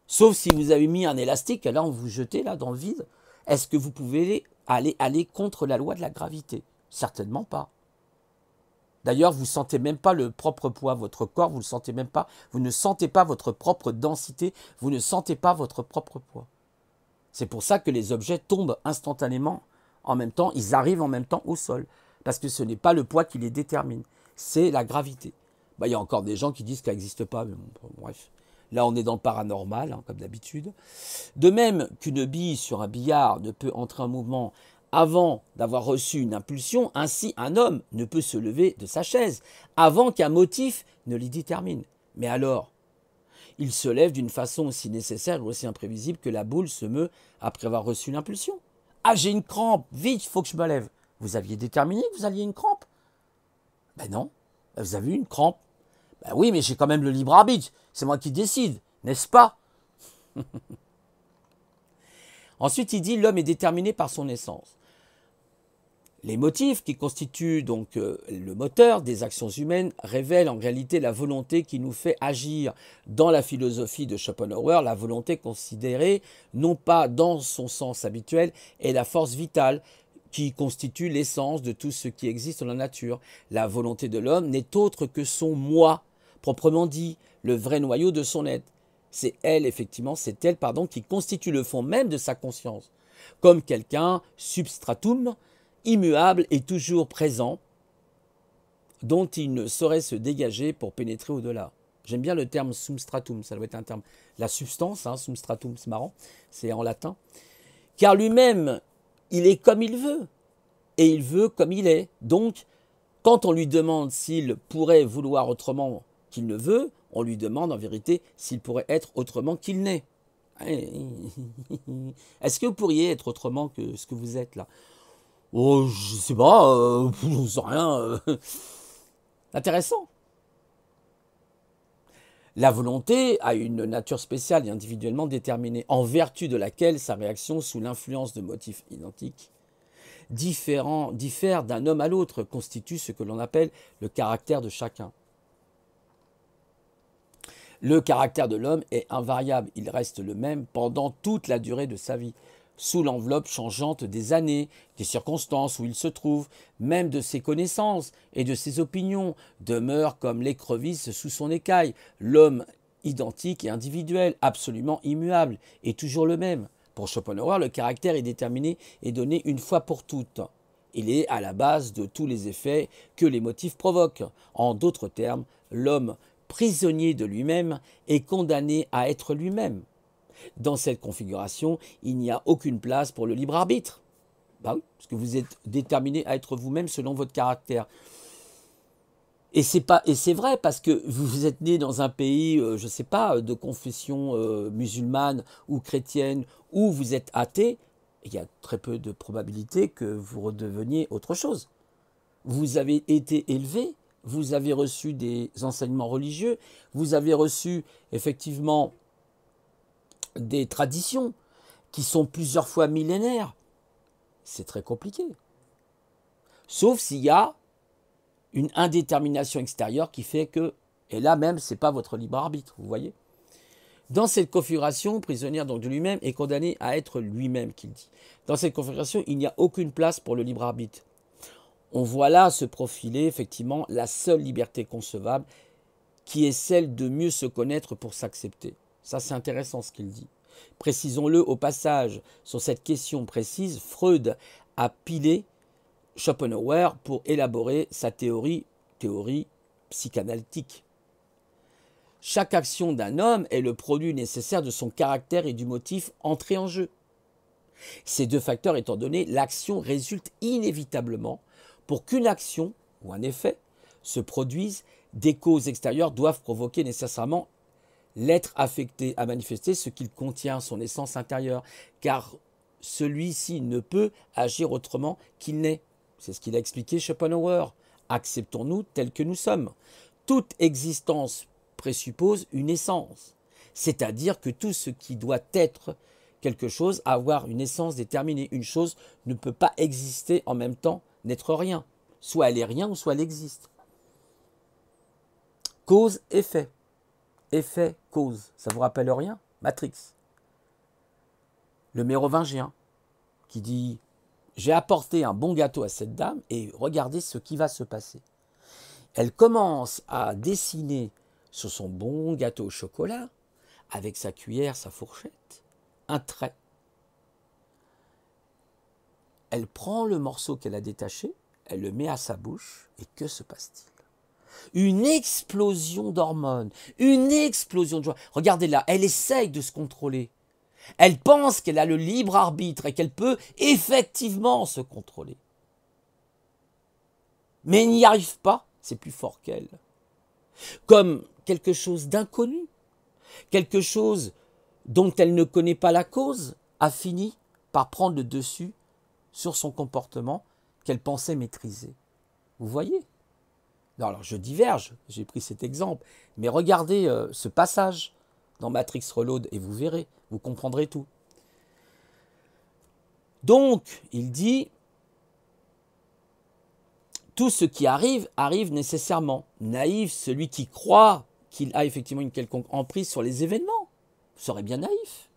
Sauf si vous avez mis un élastique, là, on vous jetez là dans le vide. Est-ce que vous pouvez aller contre la loi de la gravité? Certainement pas. D'ailleurs, vous ne sentez même pas le propre poids, votre corps, vous ne sentez même pas, vous ne sentez pas votre propre densité, vous ne sentez pas votre propre poids. C'est pour ça que les objets tombent instantanément en même temps, ils arrivent en même temps au sol. Parce que ce n'est pas le poids qui les détermine, c'est la gravité. Il y a encore des gens qui disent qu'elle n'existe pas, mais bon, bref. Là, on est dans le paranormal, hein, comme d'habitude. De même qu'une bille sur un billard ne peut entrer en mouvement avant d'avoir reçu une impulsion, ainsi un homme ne peut se lever de sa chaise avant qu'un motif ne l'y détermine. Mais alors, il se lève d'une façon aussi nécessaire ou aussi imprévisible que la boule se meut après avoir reçu l'impulsion. Ah, j'ai une crampe, vite, il faut que je me lève. Vous aviez déterminé que vous aviez une crampe? Ben non, vous avez eu une crampe. Ben oui, mais j'ai quand même le libre arbitre. C'est moi qui décide, n'est-ce pas? Ensuite, il dit l'homme est déterminé par son essence. Les motifs qui constituent donc le moteur des actions humaines révèlent en réalité la volonté qui nous fait agir. Dans la philosophie de Schopenhauer, la volonté considérée non pas dans son sens habituel est la force vitale qui constitue l'essence de tout ce qui existe dans la nature. La volonté de l'homme n'est autre que son moi, proprement dit, le vrai noyau de son être. C'est elle, effectivement, c'est elle, qui constitue le fond même de sa conscience. Comme quelqu'un substratum, immuable et toujours présent, dont il ne saurait se dégager pour pénétrer au-delà. J'aime bien le terme substratum, ça doit être un terme. La substance, hein, substratum, c'est marrant, c'est en latin. Car lui-même, il est comme il veut, et il veut comme il est. Donc, quand on lui demande s'il pourrait vouloir autrement qu'il ne veut, on lui demande en vérité s'il pourrait être autrement qu'il n'est. Est-ce que vous pourriez être autrement que ce que vous êtes là? Oh, je sais pas, je ne sais rien. Intéressant. La volonté a une nature spéciale et individuellement déterminée, en vertu de laquelle sa réaction sous l'influence de motifs identiques diffère d'un homme à l'autre, constitue ce que l'on appelle le caractère de chacun. Le caractère de l'homme est invariable, il reste le même pendant toute la durée de sa vie, sous l'enveloppe changeante des années, des circonstances où il se trouve, même de ses connaissances et de ses opinions, demeure comme l'écrevisse sous son écaille, l'homme identique et individuel, absolument immuable, est toujours le même. Pour Schopenhauer, le caractère est déterminé et donné une fois pour toutes. Il est à la base de tous les effets que les motifs provoquent. En d'autres termes, l'homme prisonnier de lui-même est condamné à être lui-même. Dans cette configuration, il n'y a aucune place pour le libre arbitre. Bah oui, parce que vous êtes déterminé à être vous-même selon votre caractère. Et c'est vrai parce que vous êtes né dans un pays, je ne sais pas, de confession musulmane ou chrétienne, ou vous êtes athée, il y a très peu de probabilité que vous redeveniez autre chose. Vous avez été élevé, vous avez reçu des enseignements religieux, vous avez reçu effectivement des traditions qui sont plusieurs fois millénaires. C'est très compliqué. Sauf s'il y a une indétermination extérieure qui fait que, et là même, ce n'est pas votre libre arbitre, vous voyez. Dans cette configuration, prisonnière donc de lui-même est condamné à être lui-même, qu'il dit. Dans cette configuration, il n'y a aucune place pour le libre arbitre. On voit là se profiler effectivement la seule liberté concevable qui est celle de mieux se connaître pour s'accepter. Ça, c'est intéressant ce qu'il dit. Précisons-le au passage, sur cette question précise, Freud a pilé Schopenhauer pour élaborer sa théorie psychanalytique. Chaque action d'un homme est le produit nécessaire de son caractère et du motif entré en jeu. Ces deux facteurs étant donnés, l'action résulte inévitablement. Pour qu'une action ou un effet se produise, des causes extérieures doivent provoquer nécessairement l'être affecté à manifester ce qu'il contient, son essence intérieure, car celui-ci ne peut agir autrement qu'il n'est. C'est ce qu'il a expliqué Schopenhauer. Acceptons-nous tels que nous sommes. Toute existence présuppose une essence, c'est-à-dire que tout ce qui doit être quelque chose, avoir une essence déterminée. Une chose ne peut pas exister en même temps, n'être rien. Soit elle est rien, ou soit elle existe. Cause, effet. Effet, cause. Ça vous rappelle rien? Matrix. Le mérovingien qui dit « J'ai apporté un bon gâteau à cette dame et regardez ce qui va se passer. » Elle commence à dessiner sur son bon gâteau au chocolat, avec sa cuillère, sa fourchette, un trait. Elle prend le morceau qu'elle a détaché, elle le met à sa bouche, et que se passe-t-il? Une explosion d'hormones, une explosion de joie. Regardez là, elle essaye de se contrôler. Elle pense qu'elle a le libre arbitre et qu'elle peut effectivement se contrôler. Mais elle n'y arrive pas, c'est plus fort qu'elle. Comme quelque chose d'inconnu, quelque chose dont elle ne connaît pas la cause, a fini par prendre le dessus sur son comportement qu'elle pensait maîtriser. Vous voyez? Non, alors je diverge, j'ai pris cet exemple, mais regardez ce passage dans Matrix Reload et vous verrez, vous comprendrez tout. Donc, il dit, tout ce qui arrive, arrive nécessairement. Naïf, celui qui croit qu'il a effectivement une quelconque emprise sur les événements, serait bien naïf.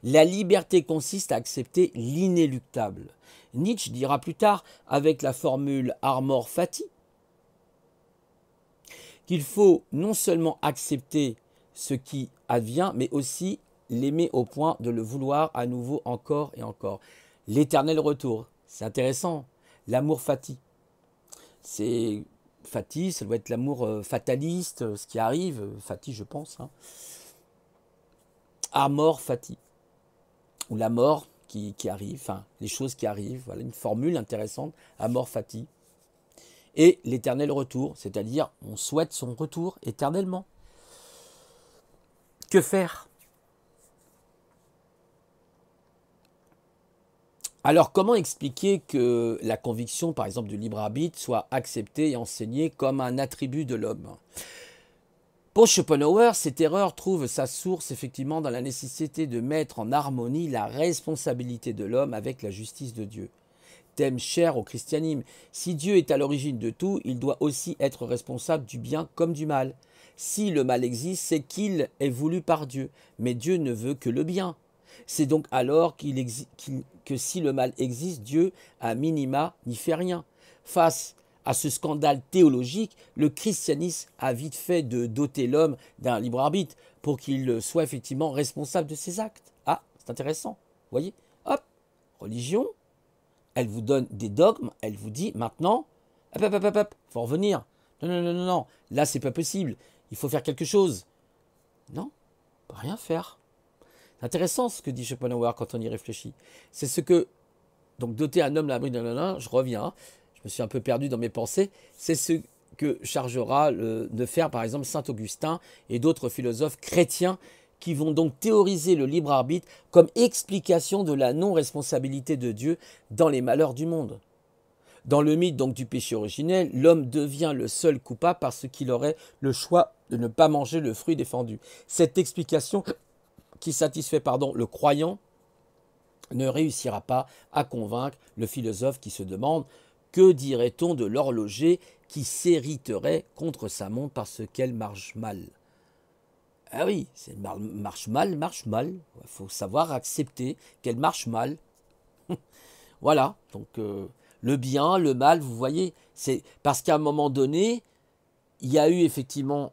La liberté consiste à accepter l'inéluctable. Nietzsche dira plus tard, avec la formule Amor Fati, qu'il faut non seulement accepter ce qui advient, mais aussi l'aimer au point de le vouloir à nouveau encore et encore. L'éternel retour, c'est intéressant. L'amour fati. C'est fati, ça doit être l'amour fataliste, ce qui arrive, fati je pense. Hein. Amor fati. Ou la mort qui arrive, enfin les choses qui arrivent. Voilà une formule intéressante, amor fati. Et l'éternel retour, c'est-à-dire on souhaite son retour éternellement. Que faire? Alors comment expliquer que la conviction, par exemple, du libre arbitre soit acceptée et enseignée comme un attribut de l'homme? Pour Schopenhauer, cette erreur trouve sa source effectivement dans la nécessité de mettre en harmonie la responsabilité de l'homme avec la justice de Dieu. Thème cher au christianisme. Si Dieu est à l'origine de tout, il doit aussi être responsable du bien comme du mal. Si le mal existe, c'est qu'il est voulu par Dieu, mais Dieu ne veut que le bien. C'est donc alors que si le mal existe, Dieu, à minima, n'y fait rien. Face à ce scandale théologique, le christianisme a vite fait de doter l'homme d'un libre arbitre pour qu'il soit effectivement responsable de ses actes. Ah, c'est intéressant. Vous voyez? Hop, religion. Elle vous donne des dogmes, elle vous dit maintenant, hop, faut revenir. Non, là c'est pas possible, il faut faire quelque chose. Non, pas rien faire. C'est intéressant ce que dit Schopenhauer quand on y réfléchit. C'est ce que, donc doter un homme l'abri je reviens, je me suis un peu perdu dans mes pensées, c'est ce que chargera de faire par exemple saint Augustin et d'autres philosophes chrétiens qui vont donc théoriser le libre arbitre comme explication de la non-responsabilité de Dieu dans les malheurs du monde. Dans le mythe donc du péché originel, l'homme devient le seul coupable parce qu'il aurait le choix de ne pas manger le fruit défendu. Cette explication qui satisfait le croyant ne réussira pas à convaincre le philosophe qui se demande que dirait-on de l'horloger qui s'hériterait contre sa montre parce qu'elle marche mal. Ah oui, marche mal. Il faut savoir accepter qu'elle marche mal. Voilà, donc le bien, le mal, vous voyez, c'est parce qu'à un moment donné, il y a eu effectivement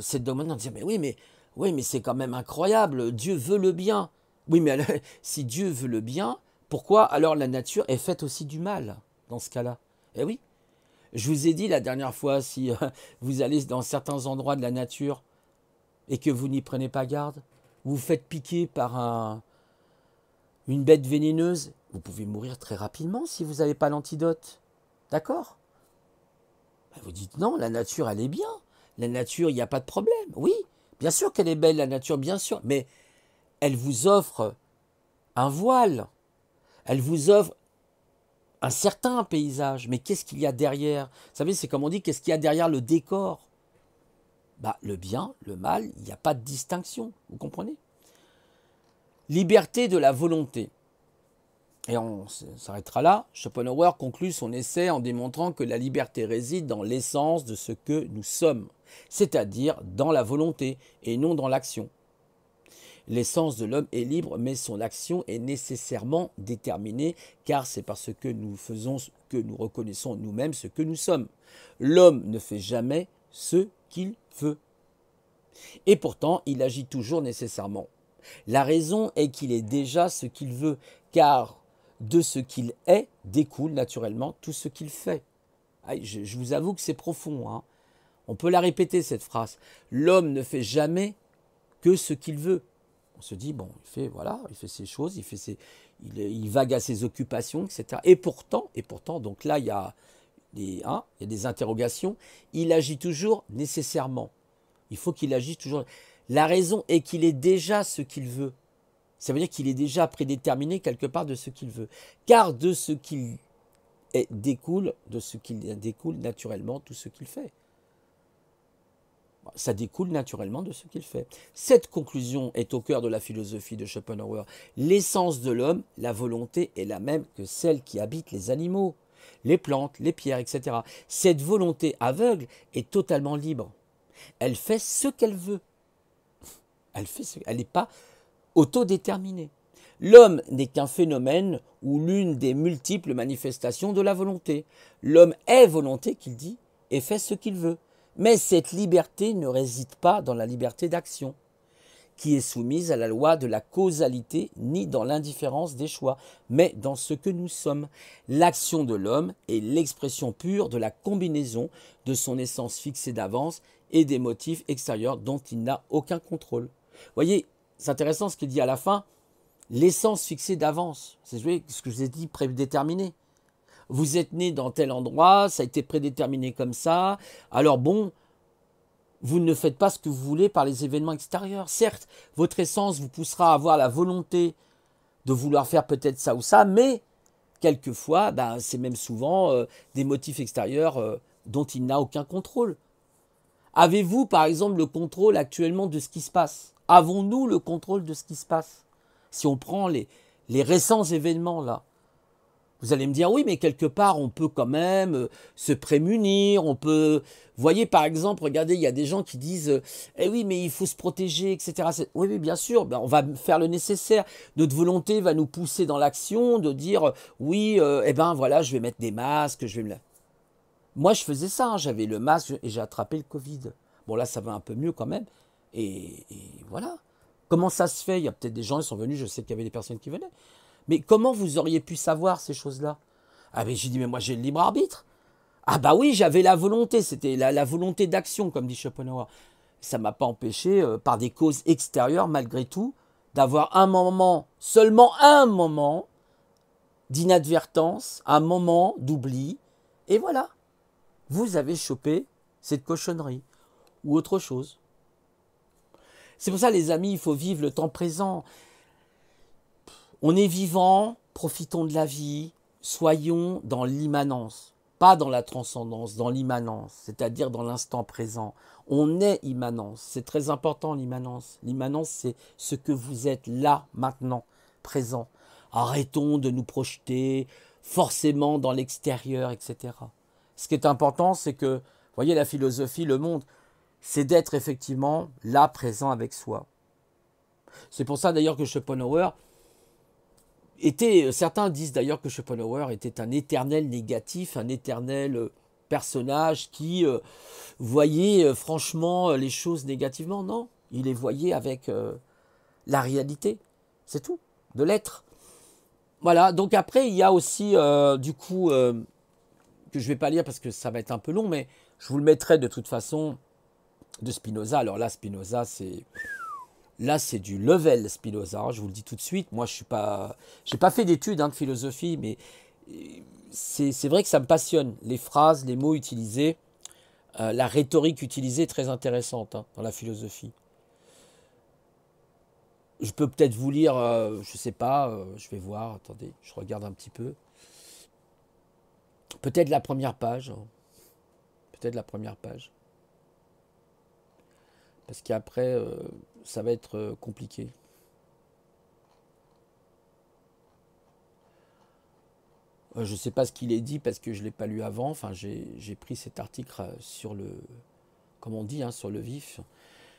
cette demande de dire, mais oui, mais Oui, mais c'est quand même incroyable, Dieu veut le bien. Oui, mais alors, si Dieu veut le bien, pourquoi alors la nature est faite aussi du mal dans ce cas-là? Eh oui, je vous ai dit la dernière fois, si vous allez dans certains endroits de la nature et que vous n'y prenez pas garde, vous vous faites piquer par une bête vénéneuse, vous pouvez mourir très rapidement si vous n'avez pas l'antidote. D'accord? Ben, vous dites non, la nature, elle est bien. La nature, il n'y a pas de problème. Oui, bien sûr qu'elle est belle, la nature, bien sûr, mais elle vous offre un voile. Elle vous offre un certain paysage. Mais qu'est-ce qu'il y a derrière? Vous savez, c'est comme on dit, qu'est-ce qu'il y a derrière le décor? Bah, le bien, le mal, il n'y a pas de distinction. Vous comprenez? Liberté de la volonté. Et on s'arrêtera là. Schopenhauer conclut son essai en démontrant que la liberté réside dans l'essence de ce que nous sommes, c'est-à-dire dans la volonté et non dans l'action. L'essence de l'homme est libre, mais son action est nécessairement déterminée, car c'est parce que nous faisons que nous reconnaissons nous-mêmes ce que nous sommes. L'homme ne fait jamais ce qu'il veut. Et pourtant, il agit toujours nécessairement. La raison est qu'il est déjà ce qu'il veut, car de ce qu'il est découle naturellement tout ce qu'il fait. Je vous avoue que c'est profond, hein. On peut la répéter, cette phrase. L'homme ne fait jamais que ce qu'il veut. On se dit, bon, il fait ses choses, il vague à ses occupations, etc. Et pourtant, donc là, il y a des interrogations, il agit toujours nécessairement. Il faut qu'il agisse toujours. La raison est qu'il est déjà ce qu'il veut. Ça veut dire qu'il est déjà prédéterminé quelque part de ce qu'il veut. Car de ce qu'il découle naturellement tout ce qu'il fait. Ça découle naturellement de ce qu'il fait. Cette conclusion est au cœur de la philosophie de Schopenhauer. L'essence de l'homme, la volonté, est la même que celle qui habite les animaux, les plantes, les pierres, etc. Cette volonté aveugle est totalement libre. Elle fait ce qu'elle veut. Elle n'est pas autodéterminée. L'homme n'est qu'un phénomène ou l'une des multiples manifestations de la volonté. L'homme est volonté, qu'il dit, et fait ce qu'il veut. Mais cette liberté ne réside pas dans la liberté d'action, qui est soumise à la loi de la causalité, ni dans l'indifférence des choix, mais dans ce que nous sommes. L'action de l'homme est l'expression pure de la combinaison de son essence fixée d'avance et des motifs extérieurs dont il n'a aucun contrôle. Vous voyez, c'est intéressant ce qu'il dit à la fin, l'essence fixée d'avance, c'est ce que je vous ai dit, prédéterminé. Vous êtes né dans tel endroit, ça a été prédéterminé comme ça. Alors bon, vous ne faites pas ce que vous voulez par les événements extérieurs. Certes, votre essence vous poussera à avoir la volonté de vouloir faire peut-être ça ou ça, mais quelquefois, c'est même souvent des motifs extérieurs dont il n'a aucun contrôle. Avez-vous, par exemple, le contrôle actuellement de ce qui se passe? Avons-nous le contrôle de ce qui se passe? Si on prend les récents événements là, vous allez me dire, oui, mais quelque part, on peut quand même se prémunir, on peut... Vous voyez, par exemple, regardez, il y a des gens qui disent, eh oui, mais il faut se protéger, etc. Oui, bien sûr, on va faire le nécessaire. Notre volonté va nous pousser dans l'action de dire, oui, voilà, je vais mettre des masques, je vais me... Moi, je faisais ça, hein, j'avais le masque et j'ai attrapé le Covid. Bon, là, ça va un peu mieux quand même. Et voilà. Comment ça se fait? Il y a peut-être des gens qui sont venus, je sais qu'il y avait des personnes qui venaient. Mais comment vous auriez pu savoir ces choses-là? Ah mais j'ai dit, mais moi j'ai le libre arbitre. Ah bah oui, j'avais la volonté, c'était la volonté d'action, comme dit Schopenhauer. Ça ne m'a pas empêché, par des causes extérieures, malgré tout, d'avoir un moment, seulement un moment, d'inadvertance, un moment d'oubli. Et voilà, vous avez chopé cette cochonnerie, ou autre chose. C'est pour ça, les amis, il faut vivre le temps présent. On est vivant, profitons de la vie, soyons dans l'immanence, pas dans la transcendance, dans l'immanence, c'est-à-dire dans l'instant présent. On est immanence, c'est très important l'immanence. L'immanence, c'est ce que vous êtes là, maintenant, présent. Arrêtons de nous projeter forcément dans l'extérieur, etc. Ce qui est important, c'est que, vous voyez, la philosophie, le monde, c'est d'être effectivement là, présent avec soi. C'est pour ça d'ailleurs que Schopenhauer certains disent d'ailleurs que Schopenhauer était un éternel négatif, un éternel personnage qui voyait franchement les choses négativement. Non, Il les voyait avec la réalité. C'est tout, de l'être. Voilà, donc après, il y a aussi, du coup, que je ne vais pas lire parce que ça va être un peu long, mais je vous le mettrai de toute façon de Spinoza. Alors là, Spinoza, c'est du level Spinoza, je vous le dis tout de suite. Moi, j'ai pas fait d'études de philosophie, mais c'est vrai que ça me passionne. Les phrases, les mots utilisés, la rhétorique utilisée est très intéressante dans la philosophie. Je peux peut-être vous lire, je sais pas, je vais voir, attendez, je regarde un petit peu. Peut-être la première page. Peut-être la première page. Parce qu'après, ça va être compliqué. Je ne sais pas ce qu'il est dit parce que je ne l'ai pas lu avant. Enfin, j'ai pris cet article sur le, comme on dit, sur le vif.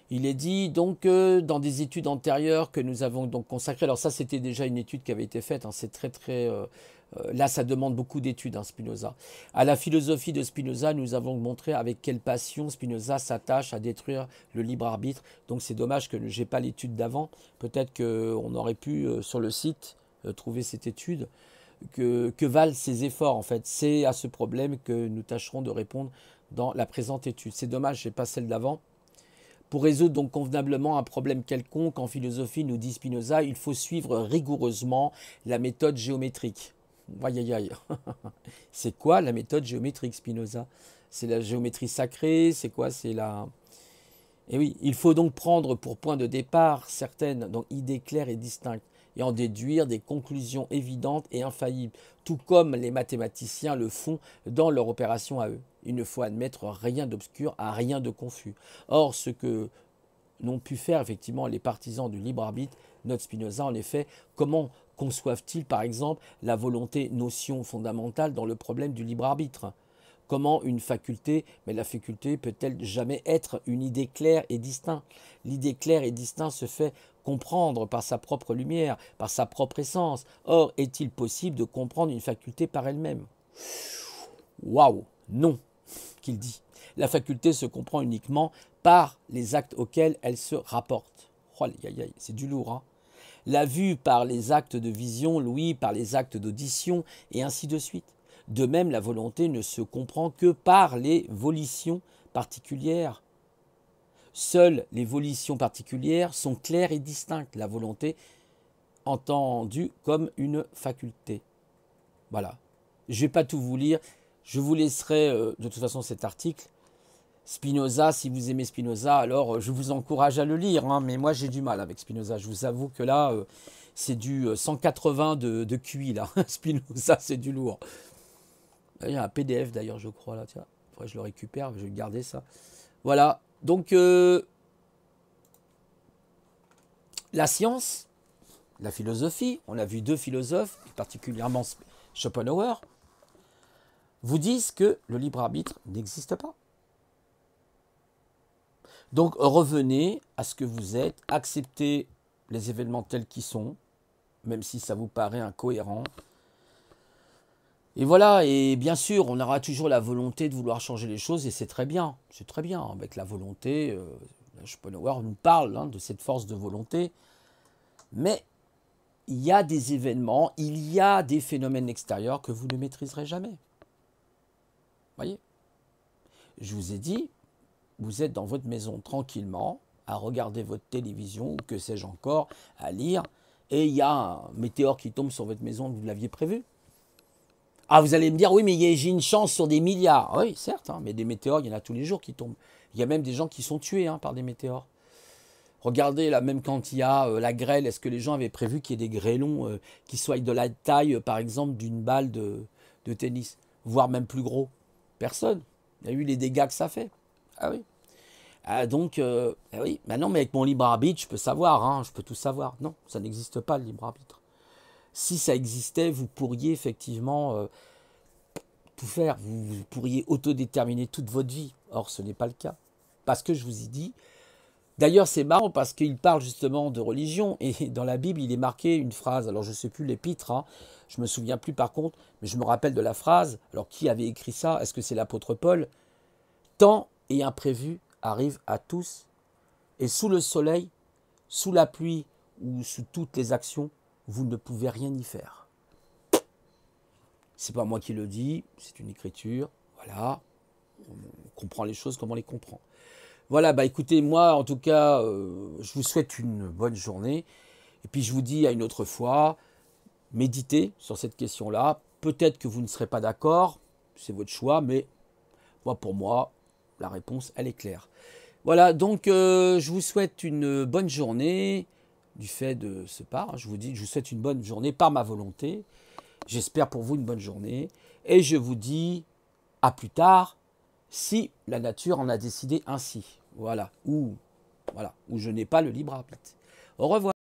Il est dit donc dans des études antérieures que nous avons donc consacrées. Alors ça, c'était déjà une étude qui avait été faite. C'est très là, ça demande beaucoup d'études, Spinoza. À la philosophie de Spinoza, nous avons montré avec quelle passion Spinoza s'attache à détruire le libre arbitre. Donc c'est dommage que je n'ai pas l'étude d'avant. Peut-être qu'on aurait pu sur le site trouver cette étude. Que valent ces efforts en fait? C'est à ce problème que nous tâcherons de répondre dans la présente étude. C'est dommage, je n'ai pas celle d'avant. Pour résoudre donc convenablement un problème quelconque en philosophie, nous dit Spinoza, il faut suivre rigoureusement la méthode géométrique. Aïe aïe aïe. C'est quoi la méthode géométrique, Spinoza? C'est la géométrie sacrée? C'est quoi? C'est la... Et oui, il faut donc prendre pour point de départ certaines donc, idées claires et distinctes et en déduire des conclusions évidentes et infaillibles, tout comme les mathématiciens le font dans leur opération à eux. Il ne faut admettre rien d'obscur à rien de confus. Or, ce que n'ont pu faire effectivement les partisans du libre arbitre, note Spinoza, en effet, comment conçoivent-ils par exemple la volonté, notion fondamentale dans le problème du libre arbitre? Comment une faculté, mais la faculté peut-elle jamais être une idée claire et distincte? L'idée claire et distincte se fait comprendre par sa propre lumière, par sa propre essence. Or, est-il possible de comprendre une faculté par elle-même? Waouh, non, qu'il dit. La faculté se comprend uniquement par les actes auxquels elle se rapporte. Oh, c'est du lourd, La vue par les actes de vision, l'ouïe par les actes d'audition, et ainsi de suite. De même, la volonté ne se comprend que par les volitions particulières. Seules les volitions particulières sont claires et distinctes. La volonté entendue comme une faculté. Voilà. Je ne vais pas tout vous lire. Je vous laisserai de toute façon cet article. Spinoza, si vous aimez Spinoza, alors je vous encourage à le lire. Mais moi, j'ai du mal avec Spinoza. Je vous avoue que là, c'est du 180 de QI. Là. Spinoza, c'est du lourd. Il y a un PDF d'ailleurs, je crois, là, tiens. Faudrait que je le récupère, je vais garder ça. Voilà, donc la science, la philosophie, on a vu deux philosophes, particulièrement Schopenhauer, vous disent que le libre arbitre n'existe pas. Donc revenez à ce que vous êtes, acceptez les événements tels qu'ils sont, même si ça vous paraît incohérent. Et voilà, et bien sûr, on aura toujours la volonté de vouloir changer les choses, et c'est très bien, avec la volonté, Schopenhauer nous parle de cette force de volonté, mais il y a des événements, il y a des phénomènes extérieurs que vous ne maîtriserez jamais. Voyez? Je vous ai dit, vous êtes dans votre maison tranquillement, à regarder votre télévision, ou que sais-je encore, à lire, et il y a un météore qui tombe sur votre maison, vous l'aviez prévu. Ah, vous allez me dire, oui, mais j'ai une chance sur des milliards. Oui, certes, mais des météores, il y en a tous les jours qui tombent. Il y a même des gens qui sont tués par des météores. Regardez, là, même quand il y a la grêle, est-ce que les gens avaient prévu qu'il y ait des grêlons qui soient de la taille, par exemple, d'une balle de tennis, voire même plus gros? Personne. Il y a eu les dégâts que ça fait. Ah oui. Donc, oui. Bah non, mais avec mon libre arbitre, je peux savoir, je peux tout savoir. Non, ça n'existe pas, le libre arbitre. Si ça existait, vous pourriez effectivement tout faire. Vous pourriez autodéterminer toute votre vie. Or, ce n'est pas le cas. Parce que je vous ai dit... D'ailleurs, c'est marrant parce qu'il parle justement de religion. Et dans la Bible, il est marqué une phrase. Alors, je ne sais plus l'épître. Je ne me souviens plus par contre. Mais je me rappelle de la phrase. Alors, qui avait écrit ça? Est-ce que c'est l'apôtre Paul? Temps et imprévu arrivent à tous. Et sous le soleil, sous la pluie ou sous toutes les actions, vous ne pouvez rien y faire. C'est pas moi qui le dis, c'est une écriture. Voilà, on comprend les choses comme on les comprend. Voilà, bah écoutez, moi en tout cas, je vous souhaite une bonne journée. Et puis je vous dis à une autre fois, méditez sur cette question-là. Peut-être que vous ne serez pas d'accord, c'est votre choix, mais moi, pour moi, la réponse, elle est claire. Voilà, donc je vous souhaite une bonne journée du fait de ce part. Je vous dis, je vous souhaite une bonne journée par ma volonté. J'espère pour vous une bonne journée. Et je vous dis à plus tard si la nature en a décidé ainsi. Voilà, ou je n'ai pas le libre arbitre. Au revoir.